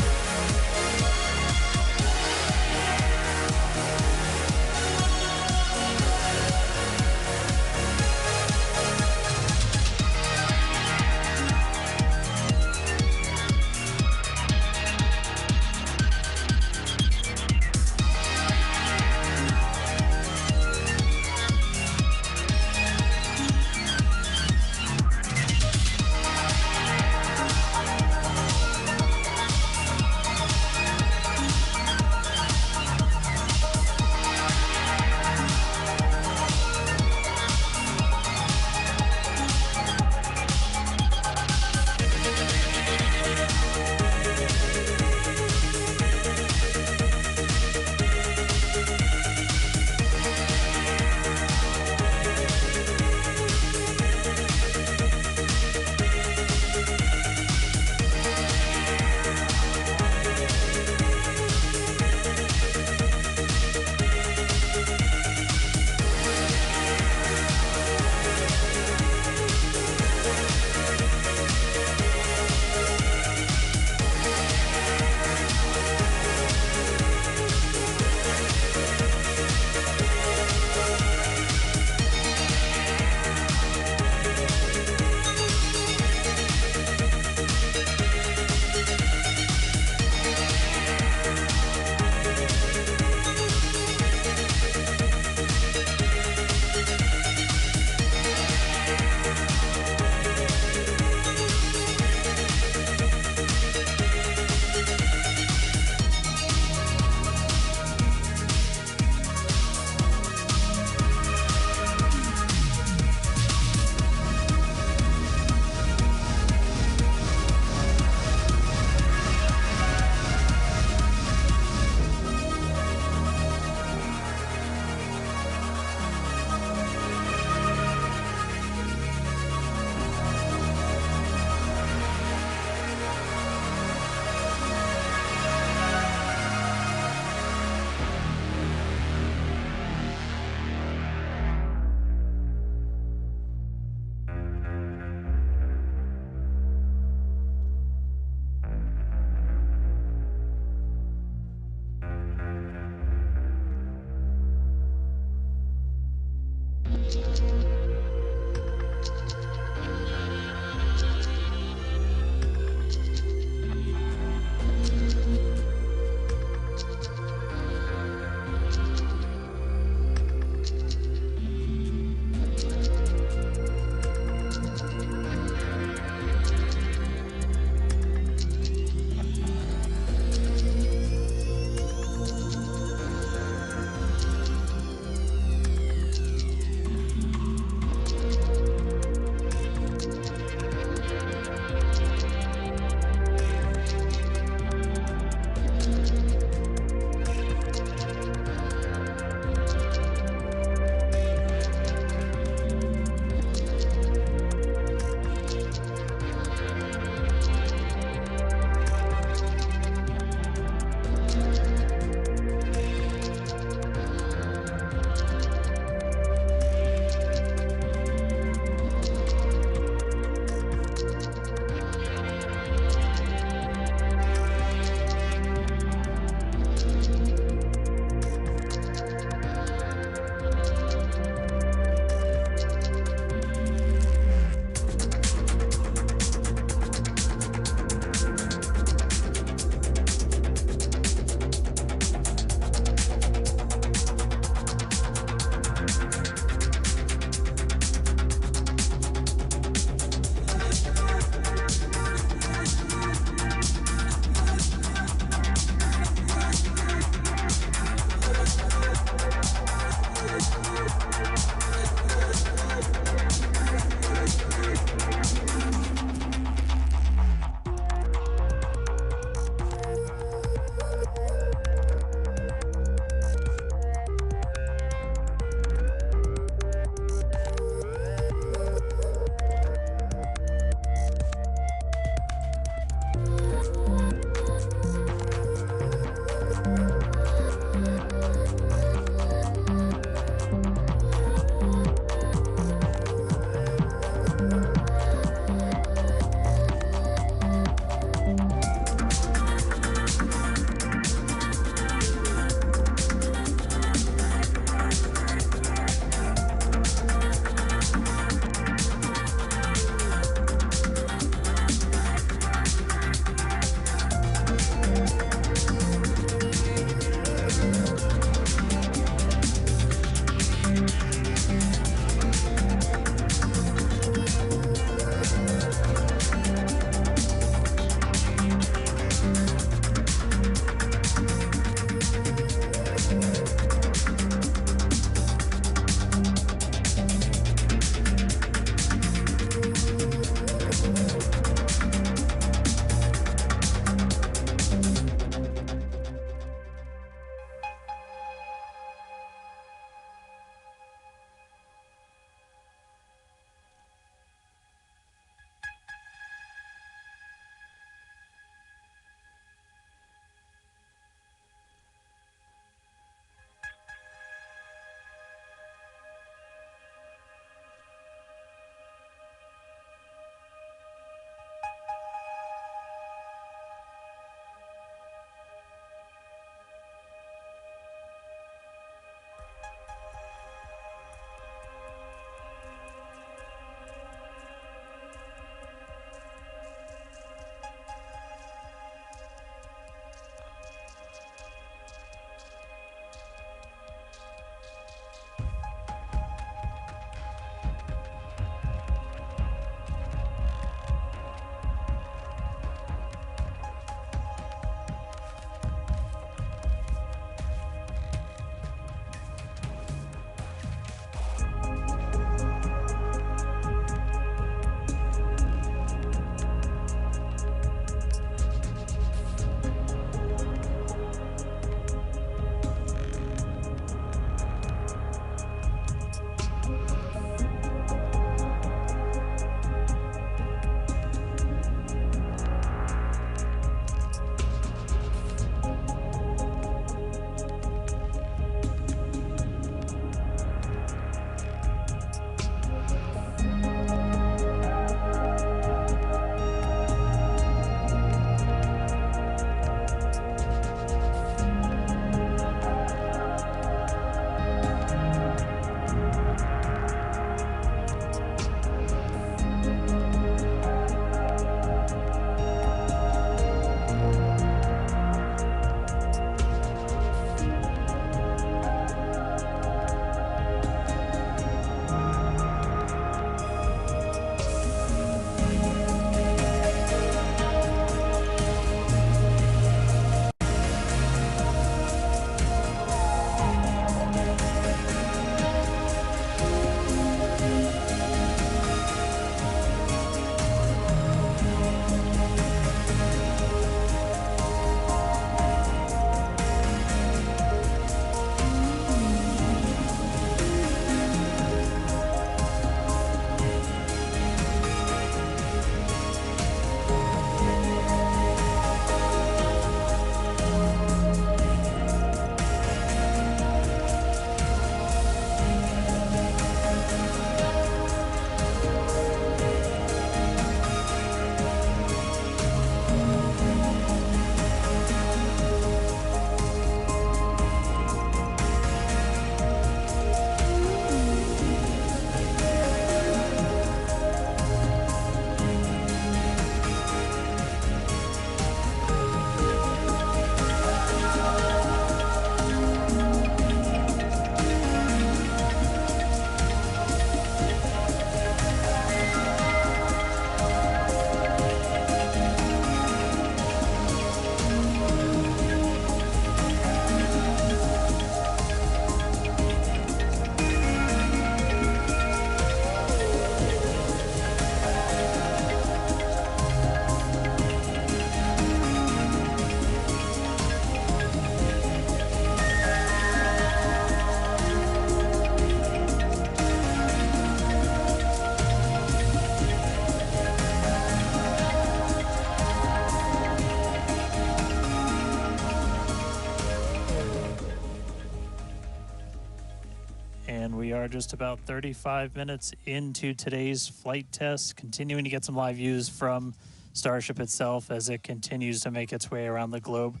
just about 35 minutes into today's flight test, continuing to get some live views from Starship itself as it continues to make its way around the globe.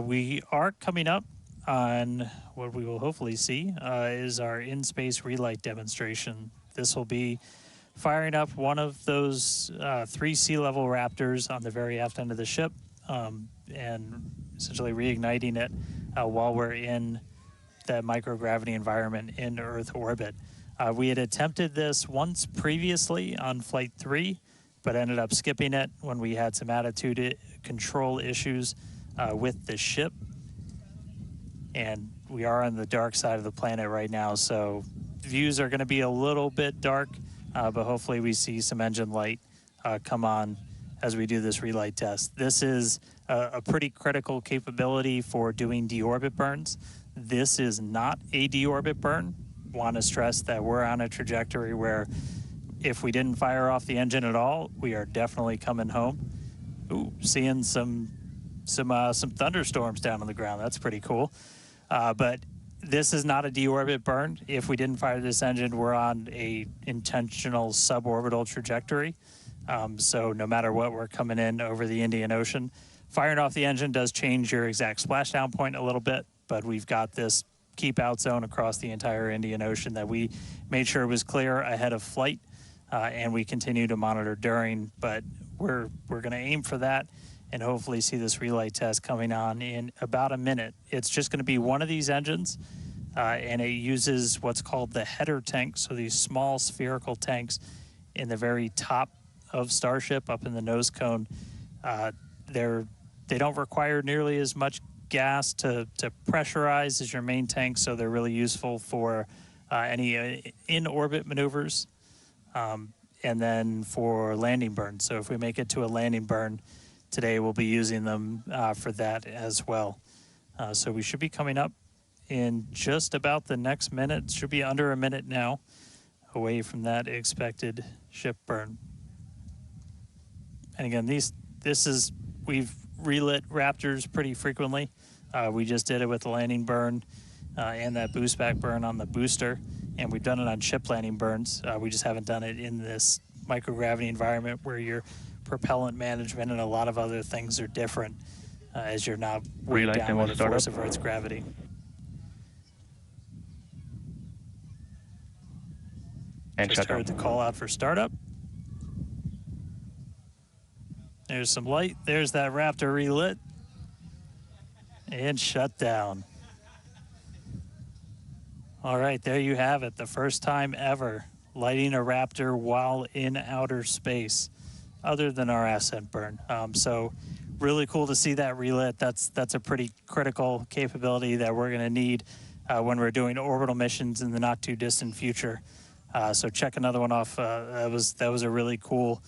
We are coming up on what we will hopefully see is our in-space relight demonstration. This will be firing up one of those 3 sea level Raptors on the very aft end of the ship and essentially reigniting it while we're in that microgravity environment in Earth orbit. We had attempted this once previously on Flight 3, but ended up skipping it when we had some attitude control issues with the ship. And we are on the dark side of the planet right now, so views are going to be a little bit dark, but hopefully we see some engine light come on as we do this relight test. This is a pretty critical capability for doing deorbit burns. This is not a deorbit burn. Want to stress that we're on a trajectory where if we didn't fire off the engine at all, we are definitely coming home. Ooh, seeing some thunderstorms down on the ground. That's pretty cool. But this is not a deorbit burn. If we didn't fire this engine, we're on a intentional suborbital trajectory. So no matter what, we're coming in over the Indian Ocean. Firing off the engine does change your exact splashdown point a little bit, but we've got this keep out zone across the entire Indian Ocean that we made sure was clear ahead of flight, and we continue to monitor during, but we're going to aim for that and hopefully see this relight test coming on in about a minute. It's just going to be one of these engines, and it uses what's called the header tank, so these small spherical tanks in the very top of Starship up in the nose cone. They don't require nearly as much gas to pressurize as your main tank, so they're really useful for any in-orbit maneuvers and then for landing burns. So if we make it to a landing burn today, we'll be using them for that as well. So we should be coming up in just about the next minute. Should be under a minute now away from that expected ship burn. And again, we've relit Raptors pretty frequently. We just did it with the landing burn and that boost back burn on the booster, and we've done it on ship landing burns. We just haven't done it in this microgravity environment where your propellant management and a lot of other things are different as you're not weighed down by the force of Earth's gravity. And just heard the call out for startup. There's some light. There's that Raptor relit. And shut down. All right, there you have it. The first time ever lighting a Raptor while in outer space, other than our ascent burn. So really cool to see that relit. That's a pretty critical capability that we're going to need when we're doing orbital missions in the not too distant future. So check another one off. That was a really cool.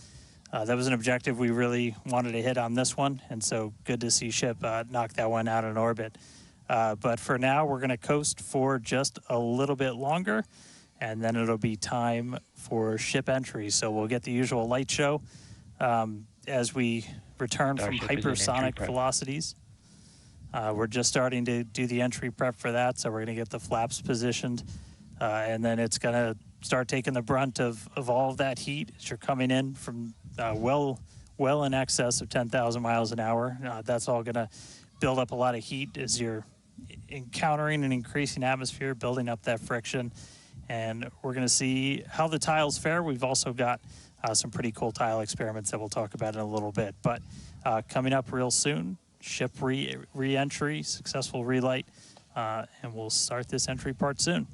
That was an objective we really wanted to hit on this one, and so good to see ship knock that one out in orbit. But for now, we're going to coast for just a little bit longer, and then it'll be time for ship entry. So we'll get the usual light show as we return from hypersonic velocities. We're just starting to do the entry prep for that, so we're going to get the flaps positioned, and then it's going to start taking the brunt of all of that heat as you're coming in from well in excess of 10,000 miles an hour. That's all going to build up a lot of heat as you're encountering an increasing atmosphere, building up that friction. And we're going to see how the tiles fare. We've also got some pretty cool tile experiments that we'll talk about in a little bit. But coming up real soon, ship re-entry, successful relight, and we'll start this entry part soon.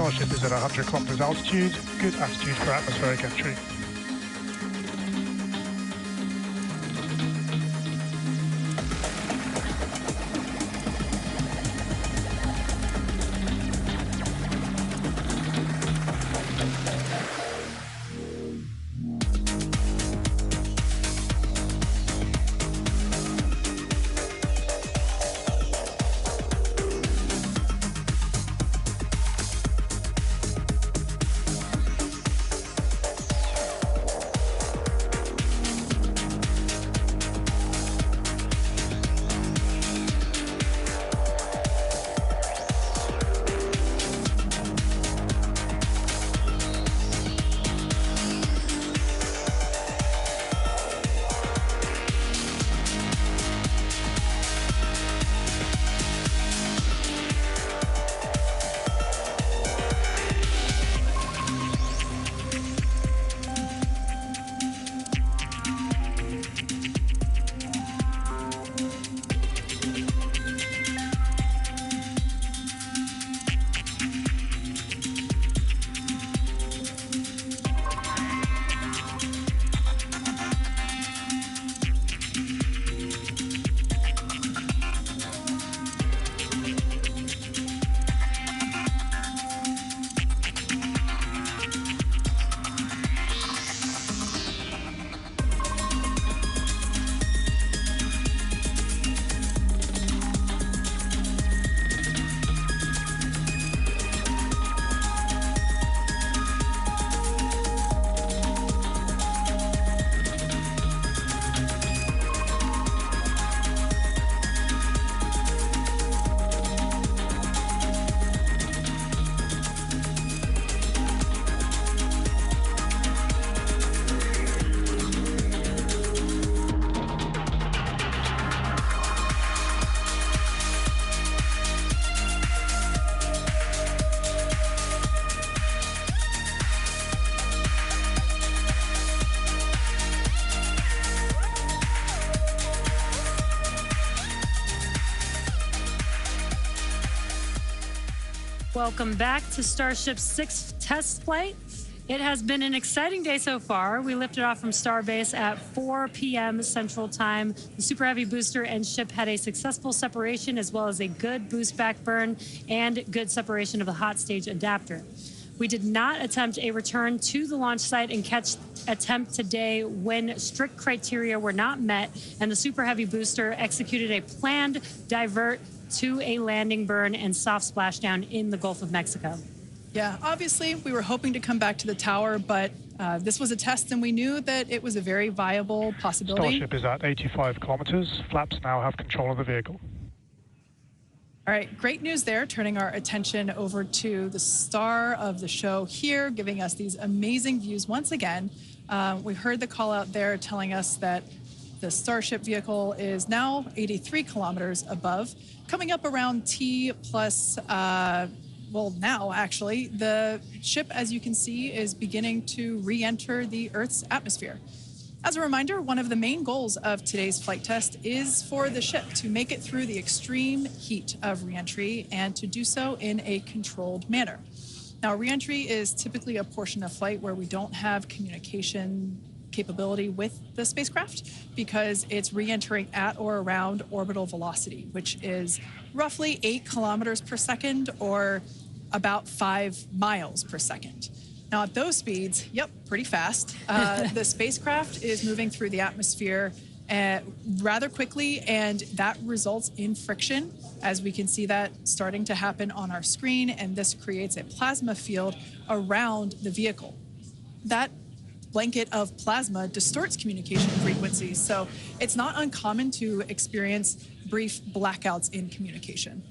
Starship is at 100 kilometers altitude, good attitude for atmospheric entry. Welcome back to Starship's 6th test flight. It has been an exciting day so far. We lifted off from Starbase at 4 p.m. Central Time. The Super Heavy booster and ship had a successful separation as well as a good boost back burn and good separation of the hot stage adapter. We did not attempt a return to the launch site and catch attempt today when strict criteria were not met, and the Super Heavy booster executed a planned divert to a landing burn and soft splashdown in the Gulf of Mexico. Yeah, obviously we were hoping to come back to the tower, but this was a test and we knew that it was a very viable possibility. Starship is at 85 kilometers. Flaps now have control of the vehicle. All right, great news there, turning our attention over to the star of the show here, giving us these amazing views once again. We heard the call out there telling us that the Starship vehicle is now 83 kilometers above, coming up around T plus, well, now actually, the ship, as you can see, is beginning to re-enter the Earth's atmosphere. As a reminder, one of the main goals of today's flight test is for the ship to make it through the extreme heat of re-entry and to do so in a controlled manner. Now, re-entry is typically a portion of flight where we don't have communication capability with the spacecraft because it's re-entering at or around orbital velocity, which is roughly 8 kilometers per second or about 5 miles per second. Now at those speeds, yep, pretty fast. The spacecraft is moving through the atmosphere rather quickly, and that results in friction, as we can see that starting to happen on our screen, and this creates a plasma field around the vehicle. That blanket of plasma distorts communication frequencies, so it's not uncommon to experience brief blackouts in communication.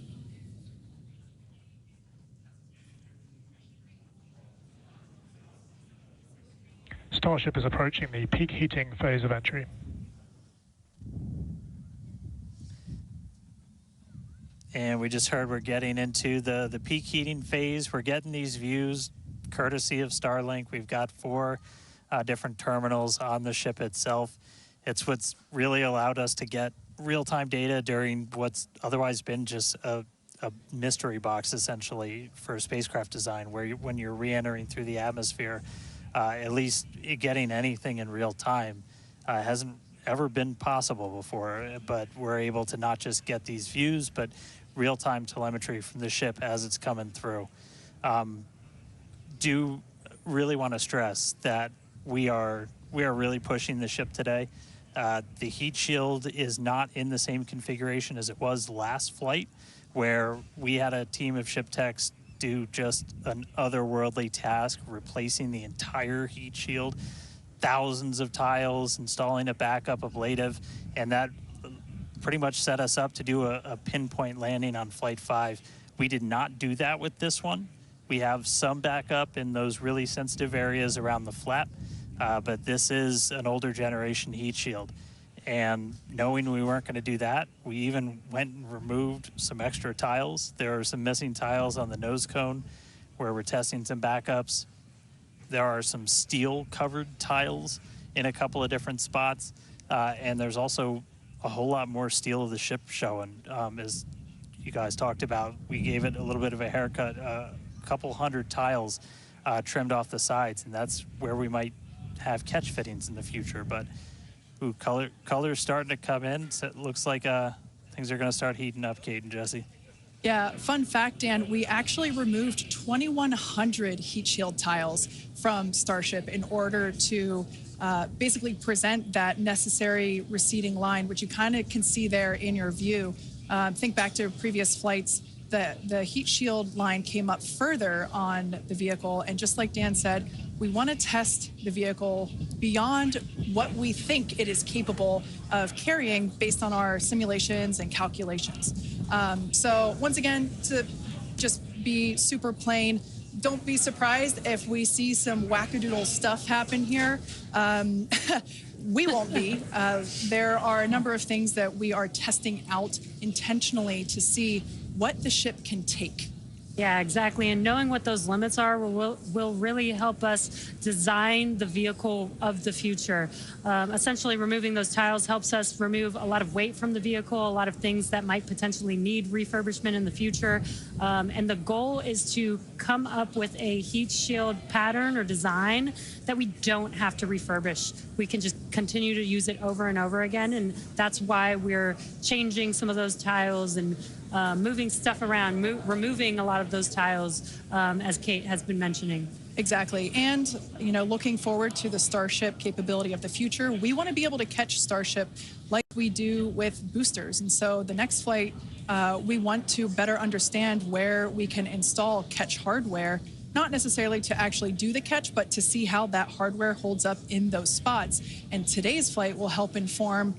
Starship is approaching the peak heating phase of entry. And we just heard we're getting into the peak heating phase. We're getting these views courtesy of Starlink. We've got 4 different terminals on the ship itself. It's what's really allowed us to get real-time data during what's otherwise been just a a mystery box essentially for spacecraft design, where when you're re-entering through the atmosphere, at least getting anything in real time hasn't ever been possible before. But we're able to not just get these views, but real-time telemetry from the ship as it's coming through. Do really want to stress that we are really pushing the ship today. The heat shield is not in the same configuration as it was last flight, where we had a team of ship techs do just an otherworldly task, replacing the entire heat shield, thousands of tiles, installing a backup ablative, and that pretty much set us up to do a pinpoint landing on Flight 5. We did not do that with this one. We have some backup in those really sensitive areas around the flap, but this is an older generation heat shield. And knowing we weren't going to do that, we even went and removed some extra tiles. There are some missing tiles on the nose cone where we're testing some backups. There are some steel covered tiles in a couple of different spots. And there's also a whole lot more steel of the ship showing. As you guys talked about, we gave it a little bit of a haircut, a couple hundred tiles trimmed off the sides, and that's where we might have catch fittings in the future. But ooh, color's starting to come in. So it looks like things are going to start heating up, Kate and Jesse. Yeah, fun fact, Dan, we actually removed 2,100 heat shield tiles from Starship in order to basically present that necessary receding line, which you kind of can see there in your view. Think back to previous flights, the heat shield line came up further on the vehicle, and just like Dan said, we want to test the vehicle beyond what we think it is capable of carrying based on our simulations and calculations. So once again, to just be super plain, don't be surprised if we see some wackadoodle stuff happen here. We won't be. There are a number of things that we are testing out intentionally to see what the ship can take. Yeah, exactly. And knowing what those limits are will really help us design the vehicle of the future. Essentially, removing those tiles helps us remove a lot of weight from the vehicle, a lot of things that might potentially need refurbishment in the future. And the goal is to come up with a heat shield pattern or design that we don't have to refurbish. We can just continue to use it over and over again. And that's why we're changing some of those tiles and moving stuff around, removing a lot of those tiles, as Kate has been mentioning. Exactly. And, you know, looking forward to the Starship capability of the future, we want to be able to catch Starship like we do with boosters. And so the next flight, we want to better understand where we can install catch hardware, not necessarily to actually do the catch, but to see how that hardware holds up in those spots. And today's flight will help inform,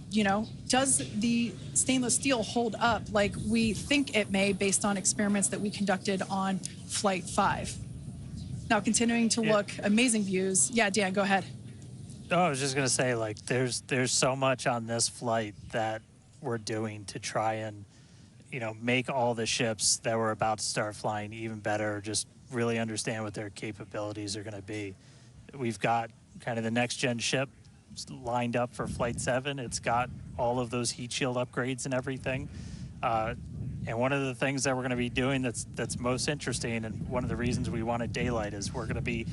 you know, does the stainless steel hold up like we think it may based on experiments that we conducted on Flight 5? Now, continuing to look, amazing views. Yeah, Dan, go ahead. Oh, I was just going to say, like, there's so much on this flight that we're doing to try and, you know, make all the ships that we're about to start flying even better, just really understand what their capabilities are going to be. We've got kind of the next-gen ship lined up for Flight 7. It's got all of those heat shield upgrades and everything. And one of the things that we're going to be doing that's most interesting, and one of the reasons we wanted daylight, is we're going to be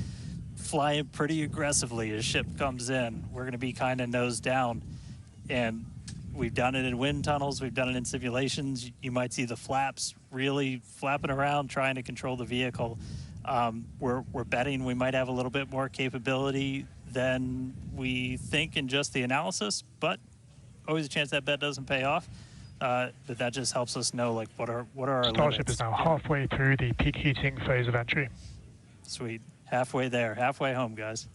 flying pretty aggressively as ship comes in. We're going to be kind of nose down, and we've done it in wind tunnels. We've done it in simulations. You might see the flaps really flapping around trying to control the vehicle. We're betting we might have a little bit more capability than we think in just the analysis, but always a chance that bet doesn't pay off. But that just helps us know, like, what are our Starship limits. is now halfway through the peak heating phase of entry. Sweet. Halfway there. Halfway home, guys.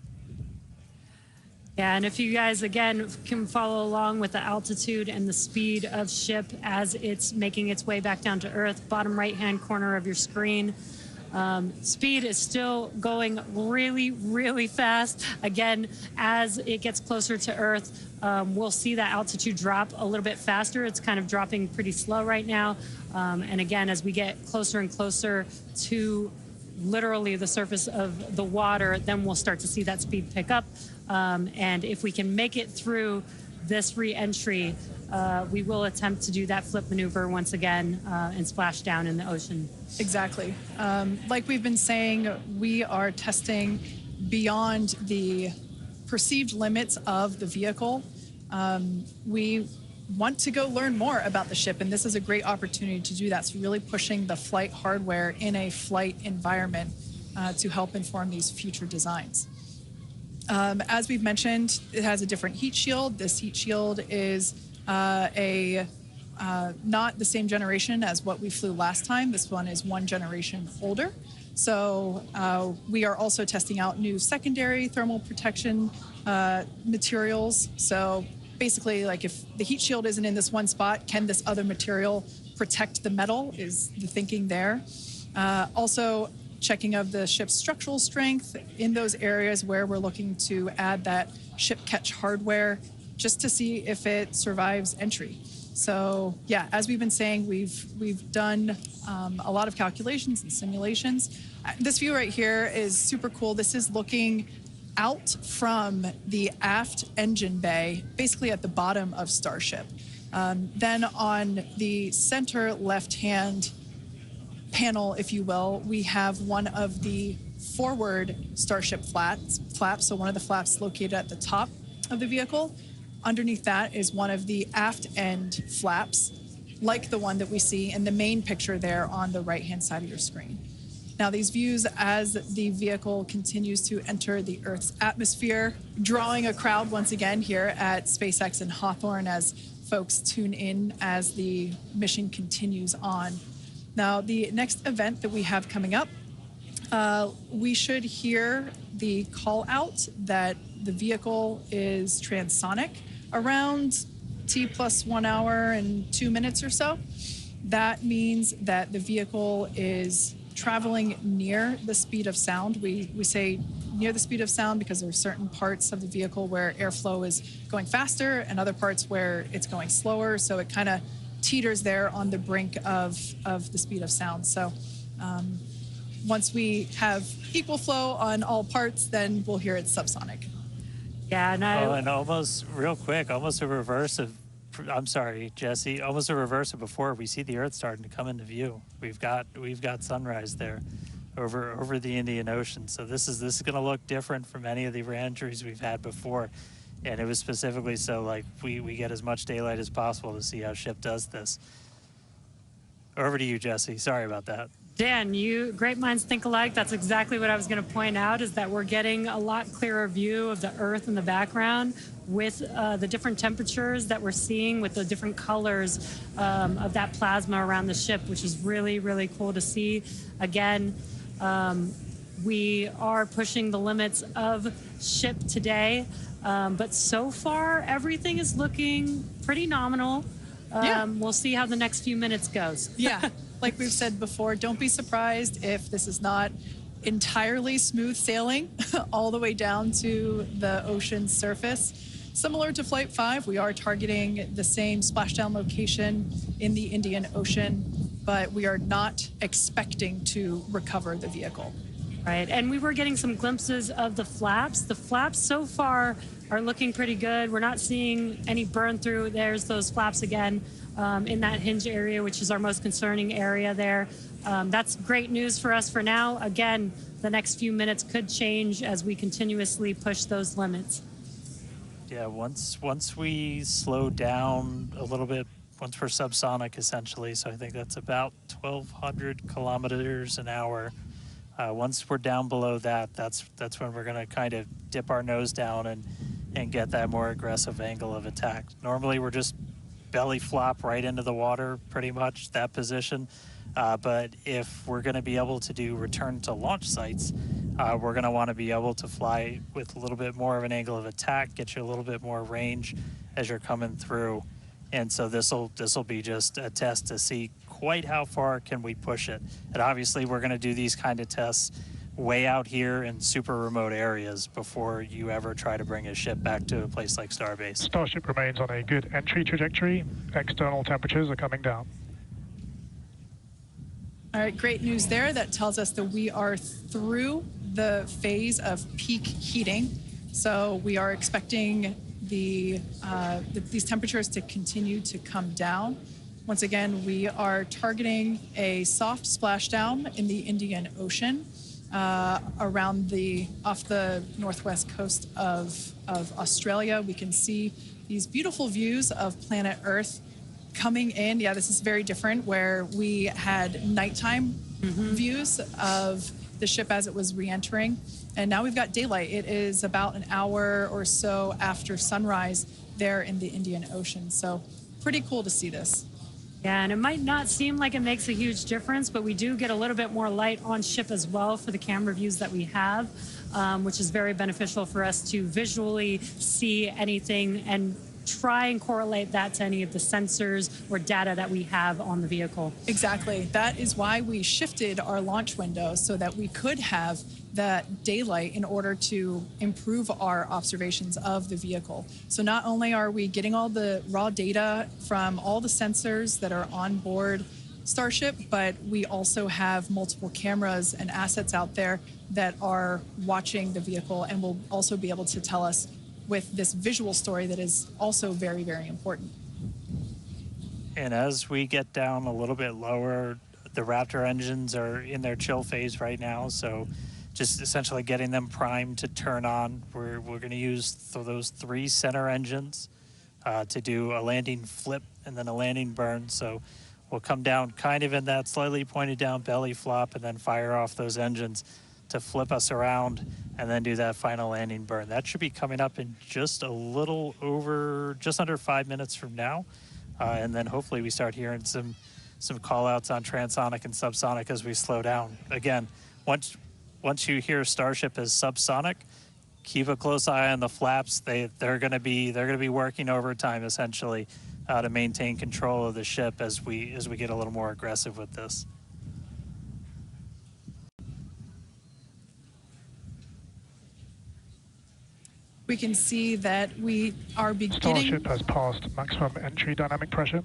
Yeah, and if you guys, again, can follow along with the altitude and the speed of ship as it's making its way back down to Earth, bottom right-hand corner of your screen. Speed is still going really, really fast. Again, as it gets closer to Earth, we'll see that altitude drop a little bit faster. It's kind of dropping pretty slow right now. And again, as we get closer and closer to literally the surface of the water, then we'll start to see that speed pick up. And if we can make it through this re-entry, we will attempt to do that flip maneuver once again and splash down in the ocean. Exactly. Like we've been saying, we are testing beyond the perceived limits of the vehicle. We want to go learn more about the ship, and this is a great opportunity to do that. So really pushing the flight hardware in a flight environment to help inform these future designs. As we've mentioned, it has a different heat shield. This heat shield is not the same generation as what we flew last time. This one is one generation older. So we are also testing out new secondary thermal protection materials. So basically, like if the heat shield isn't in this one spot, can this other material protect the metal is the thinking there. Also checking of the ship's structural strength in those areas where we're looking to add that ship catch hardware just to see if it survives entry. So yeah, as we've been saying, we've done a lot of calculations and simulations. This view right here is super cool. This is looking out from the aft engine bay, basically at the bottom of Starship. Then on the center left-hand panel, if you will, we have one of the forward Starship flaps, so one of the flaps located at the top of the vehicle. Underneath that is one of the aft end flaps, like the one that we see in the main picture there on the right-hand side of your screen. Now, these views as the vehicle continues to enter the Earth's atmosphere, drawing a crowd once again here at SpaceX in Hawthorne as folks tune in as the mission continues on. Now, the next event that we have coming up, we should hear the call out that the vehicle is transonic around T+1 hour and 2 minutes or so. That means that the vehicle is traveling near the speed of sound. We say near the speed of sound because there are certain parts of the vehicle where airflow is going faster and other parts where it's going slower. So it kind of teeters there on the brink of the speed of sound. So once we have equal flow on all parts, then we'll hear it's subsonic. Yeah, no. And almost real quick, almost a reverse of, I'm sorry, Jesse, almost a reverse of before. We see the Earth starting to come into view. We've got sunrise there over the Indian Ocean. So this is going to look different from any of the re-entries we've had before. And it was specifically so like we get as much daylight as possible to see how ship does this. Over to you, Jesse. Sorry about that. Dan, great minds think alike. That's exactly what I was going to point out, is that we're getting a lot clearer view of the Earth in the background with the different temperatures that we're seeing with the different colors of that plasma around the ship, which is really, really cool to see. Again, we are pushing the limits of ship today, but so far everything is looking pretty nominal. We'll see how the next few minutes goes. Yeah. Like we've said before, don't be surprised if this is not entirely smooth sailing all the way down to the ocean's surface. Similar to Flight 5, we are targeting the same splashdown location in the Indian Ocean, but we are not expecting to recover the vehicle. Right, and we were getting some glimpses of the flaps. The flaps so far are looking pretty good. We're not seeing any burn through. There's those flaps again. In that hinge area, which is our most concerning area there. That's great news for us for now. Again, the next few minutes could change as we continuously push those limits. Yeah, once we slow down a little bit, once we're subsonic essentially, so I think that's about 1,200 kilometers an hour. Once we're down below that, that's when we're going to kind of dip our nose down and get that more aggressive angle of attack. Normally we're just belly flop right into the water, pretty much that position. But if we're going to be able to do return to launch sites, we're going to want to be able to fly with a little bit more of an angle of attack, get you a little bit more range as you're coming through. And so this'll be just a test to see quite how far can we push it. And obviously we're going to do these kind of tests way out here in super remote areas before you ever try to bring a ship back to a place like Starbase. Starship remains on a good entry trajectory. External temperatures are coming down. All right, great news there. That tells us that we are through the phase of peak heating. So we are expecting these temperatures to continue to come down. Once again, we are targeting a soft splashdown in the Indian Ocean around off the northwest coast of Australia. We can see these beautiful views of planet Earth coming in. Yeah, this is very different, where we had nighttime views of the ship as it was re-entering. And now we've got daylight. It is about an hour or so after sunrise there in the Indian Ocean. So pretty cool to see this. Yeah, and it might not seem like it makes a huge difference, but we do get a little bit more light on ship as well for the camera views that we have, which is very beneficial for us to visually see anything and try and correlate that to any of the sensors or data that we have on the vehicle. Exactly. That is why we shifted our launch window so that we could have that daylight in order to improve our observations of the vehicle. So not only are we getting all the raw data from all the sensors that are on board Starship, but we also have multiple cameras and assets out there that are watching the vehicle and will also be able to tell us with this visual story that is also very, very important. And as we get down a little bit lower, the Raptor engines are in their chill phase right now, so just essentially getting them primed to turn on. We're going to use those 3 center engines to do a landing flip and then a landing burn. So we'll come down kind of in that slightly pointed down belly flop and then fire off those engines to flip us around and then do that final landing burn. That should be coming up in just under 5 minutes from now. And then hopefully we start hearing some call outs on transonic and subsonic as we slow down. Again, once you hear Starship as subsonic, keep a close eye on the flaps. They're going to be working overtime essentially to maintain control of the ship as we get a little more aggressive with this. We can see that we are beginning... Starship has passed maximum entry dynamic pressure.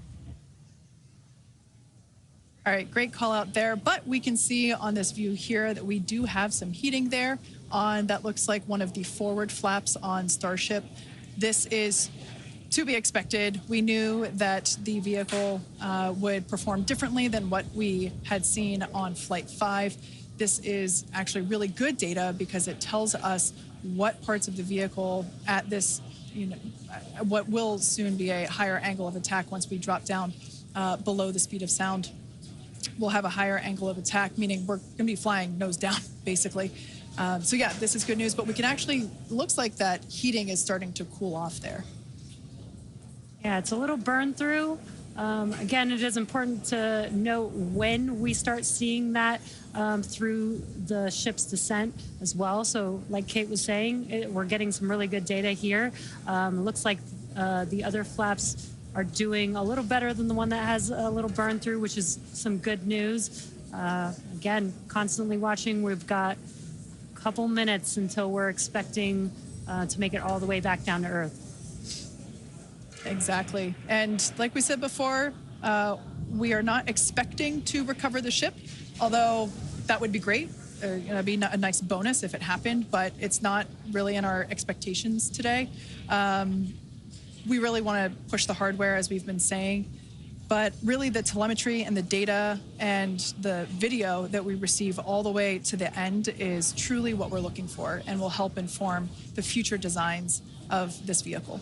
All right, great call out there. But we can see on this view here that we do have some heating there on that looks like one of the forward flaps on Starship. This is to be expected. We knew that the vehicle would perform differently than what we had seen on Flight 5. This is actually really good data because it tells us what parts of the vehicle at this, what will soon be a higher angle of attack once we drop down below the speed of sound. We'll have a higher angle of attack, meaning we're going to be flying nose down, basically. So yeah, this is good news, but we can actually, looks like that heating is starting to cool off there. Yeah, it's a little burn through. Again, it is important to note when we start seeing that through the ship's descent as well. So like Kate was saying, we're getting some really good data here. It looks like the other flaps are doing a little better than the one that has a little burn through, which is some good news. Again, constantly watching. We've got a couple minutes until we're expecting to make it all the way back down to Earth. Exactly. And like we said before, we are not expecting to recover the ship, although that would be great. It'd be a nice bonus if it happened, but it's not really in our expectations today. We really want to push the hardware, as we've been saying, but really the telemetry and the data and the video that we receive all the way to the end is truly what we're looking for and will help inform the future designs of this vehicle.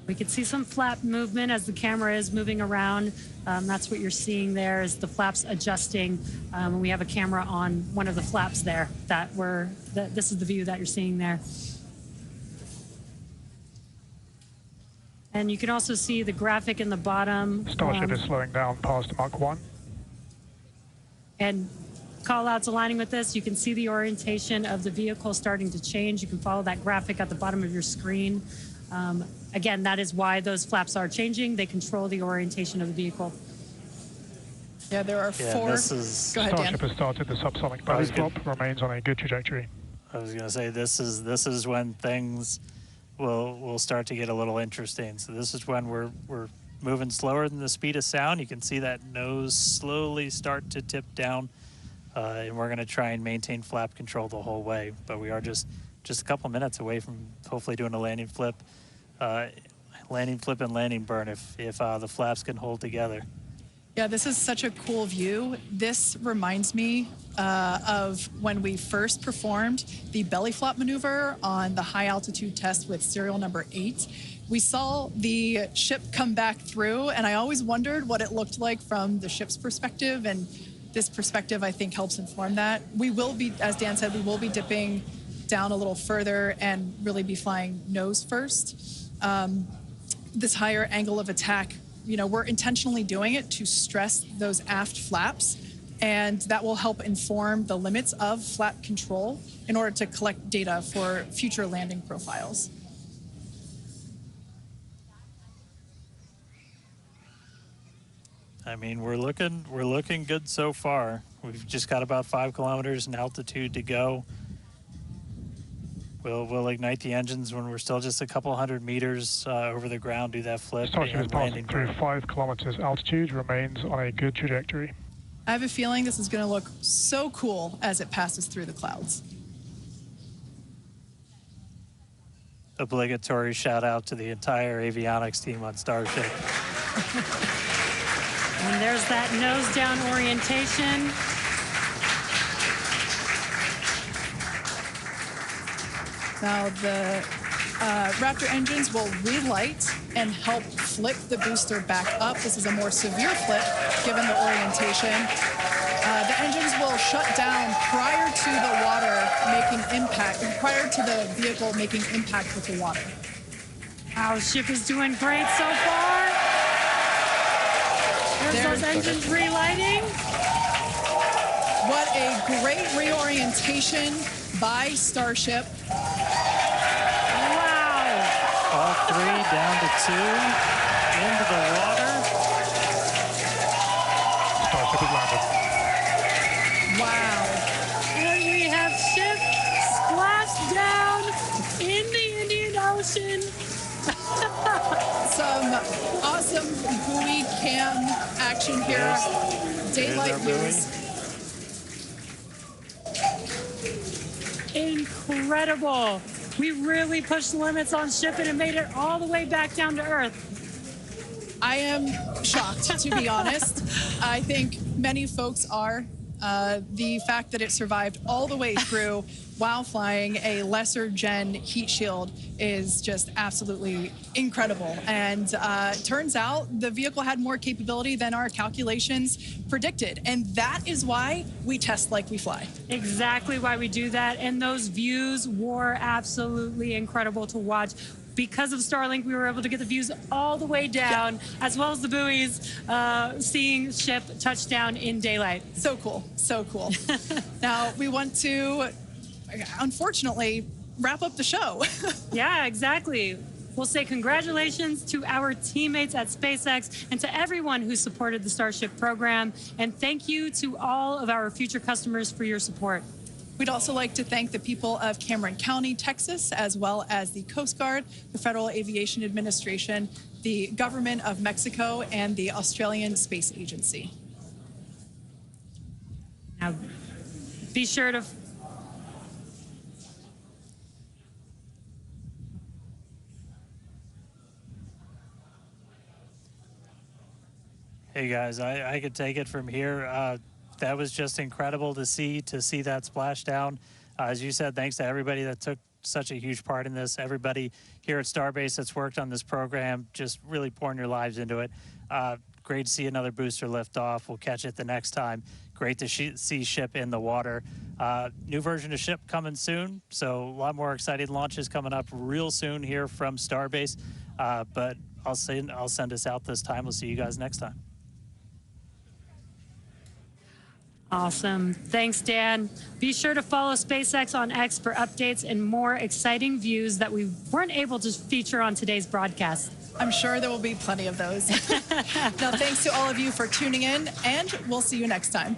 We can see some flap movement as the camera is moving around. That's what you're seeing there is the flaps adjusting. When we have a camera on one of the flaps there, this is the view that you're seeing there. And you can also see the graphic in the bottom. Starship is slowing down past Mach 1. And call-outs aligning with this, you can see the orientation of the vehicle starting to change. You can follow that graphic at the bottom of your screen. Again, that is why those flaps are changing. They control the orientation of the vehicle. Yeah, there are 4. Go ahead, Dan. Starship has started the subsonic belly flop, remains on a good trajectory. I was going to say this is when things will start to get a little interesting. So this is when we're moving slower than the speed of sound. You can see that nose slowly start to tip down, and we're going to try and maintain flap control the whole way. But we are just a couple minutes away from hopefully doing a landing flip landing flip and landing burn if the flaps can hold together. Yeah, this is such a cool view. This reminds me of when we first performed the belly flop maneuver on the high altitude test with serial number 8. We saw the ship come back through, and I always wondered what it looked like from the ship's perspective, and this perspective, I think, helps inform that. We will be, as Dan said, we will be dipping down a little further and really be flying nose first. This higher angle of attack, you know, we're intentionally doing it to stress those aft flaps, and that will help inform the limits of flap control in order to collect data for future landing profiles. I mean, we're looking good so far. We've just got about 5 kilometers in altitude to go. We'll ignite the engines when we're still just a couple hundred meters over the ground, do that flip. Starship is passing through 5 kilometers altitude, remains on a good trajectory. I have a feeling this is going to look so cool as it passes through the clouds. Obligatory shout out to the entire avionics team on Starship. And there's that nose down orientation. Now the Raptor engines will relight and help flip the booster back up. This is a more severe flip given the orientation. The engines will shut down prior to the water making impact, prior to the vehicle making impact with the water. Our ship is doing great so far. There's those engines relighting. What a great reorientation by Starship. Wow. All 3 down to 2 into the water. Starship is landed. Wow. And we have ship splashed down in the Indian Ocean. Some awesome buoy cam action here. Daylight views. Incredible. We really pushed the limits on ship and made it all the way back down to Earth. I am shocked, to be honest. I think many folks are. The fact that it survived all the way through while flying a lesser gen heat shield is just absolutely incredible. And turns out the vehicle had more capability than our calculations predicted. And that is why we test like we fly. Exactly why we do that. And those views were absolutely incredible to watch. Because of Starlink, we were able to get the views all the way down, as well as the buoys, seeing ship touch down in daylight. So cool, so cool. Now, we want to, unfortunately, wrap up the show. Yeah, exactly. We'll say congratulations to our teammates at SpaceX and to everyone who supported the Starship program. And thank you to all of our future customers for your support. We'd also like to thank the people of Cameron County, Texas, as well as the Coast Guard, the Federal Aviation Administration, the Government of Mexico, and the Australian Space Agency. Now, be sure to... Hey guys, I could take it from here. That was just incredible to see that splashdown. As you said, thanks to everybody that took such a huge part in this. Everybody here at Starbase that's worked on this program, just really pouring your lives into it. Great to see another booster lift off. We'll catch it the next time. Great to see ship in the water. New version of ship coming soon, so a lot more exciting launches coming up real soon here from Starbase. But I'll send us out this time. We'll see you guys next time. Awesome. Thanks, Dan. Be sure to follow SpaceX on X for updates and more exciting views that we weren't able to feature on today's broadcast. I'm sure there will be plenty of those. Now, thanks to all of you for tuning in, and we'll see you next time.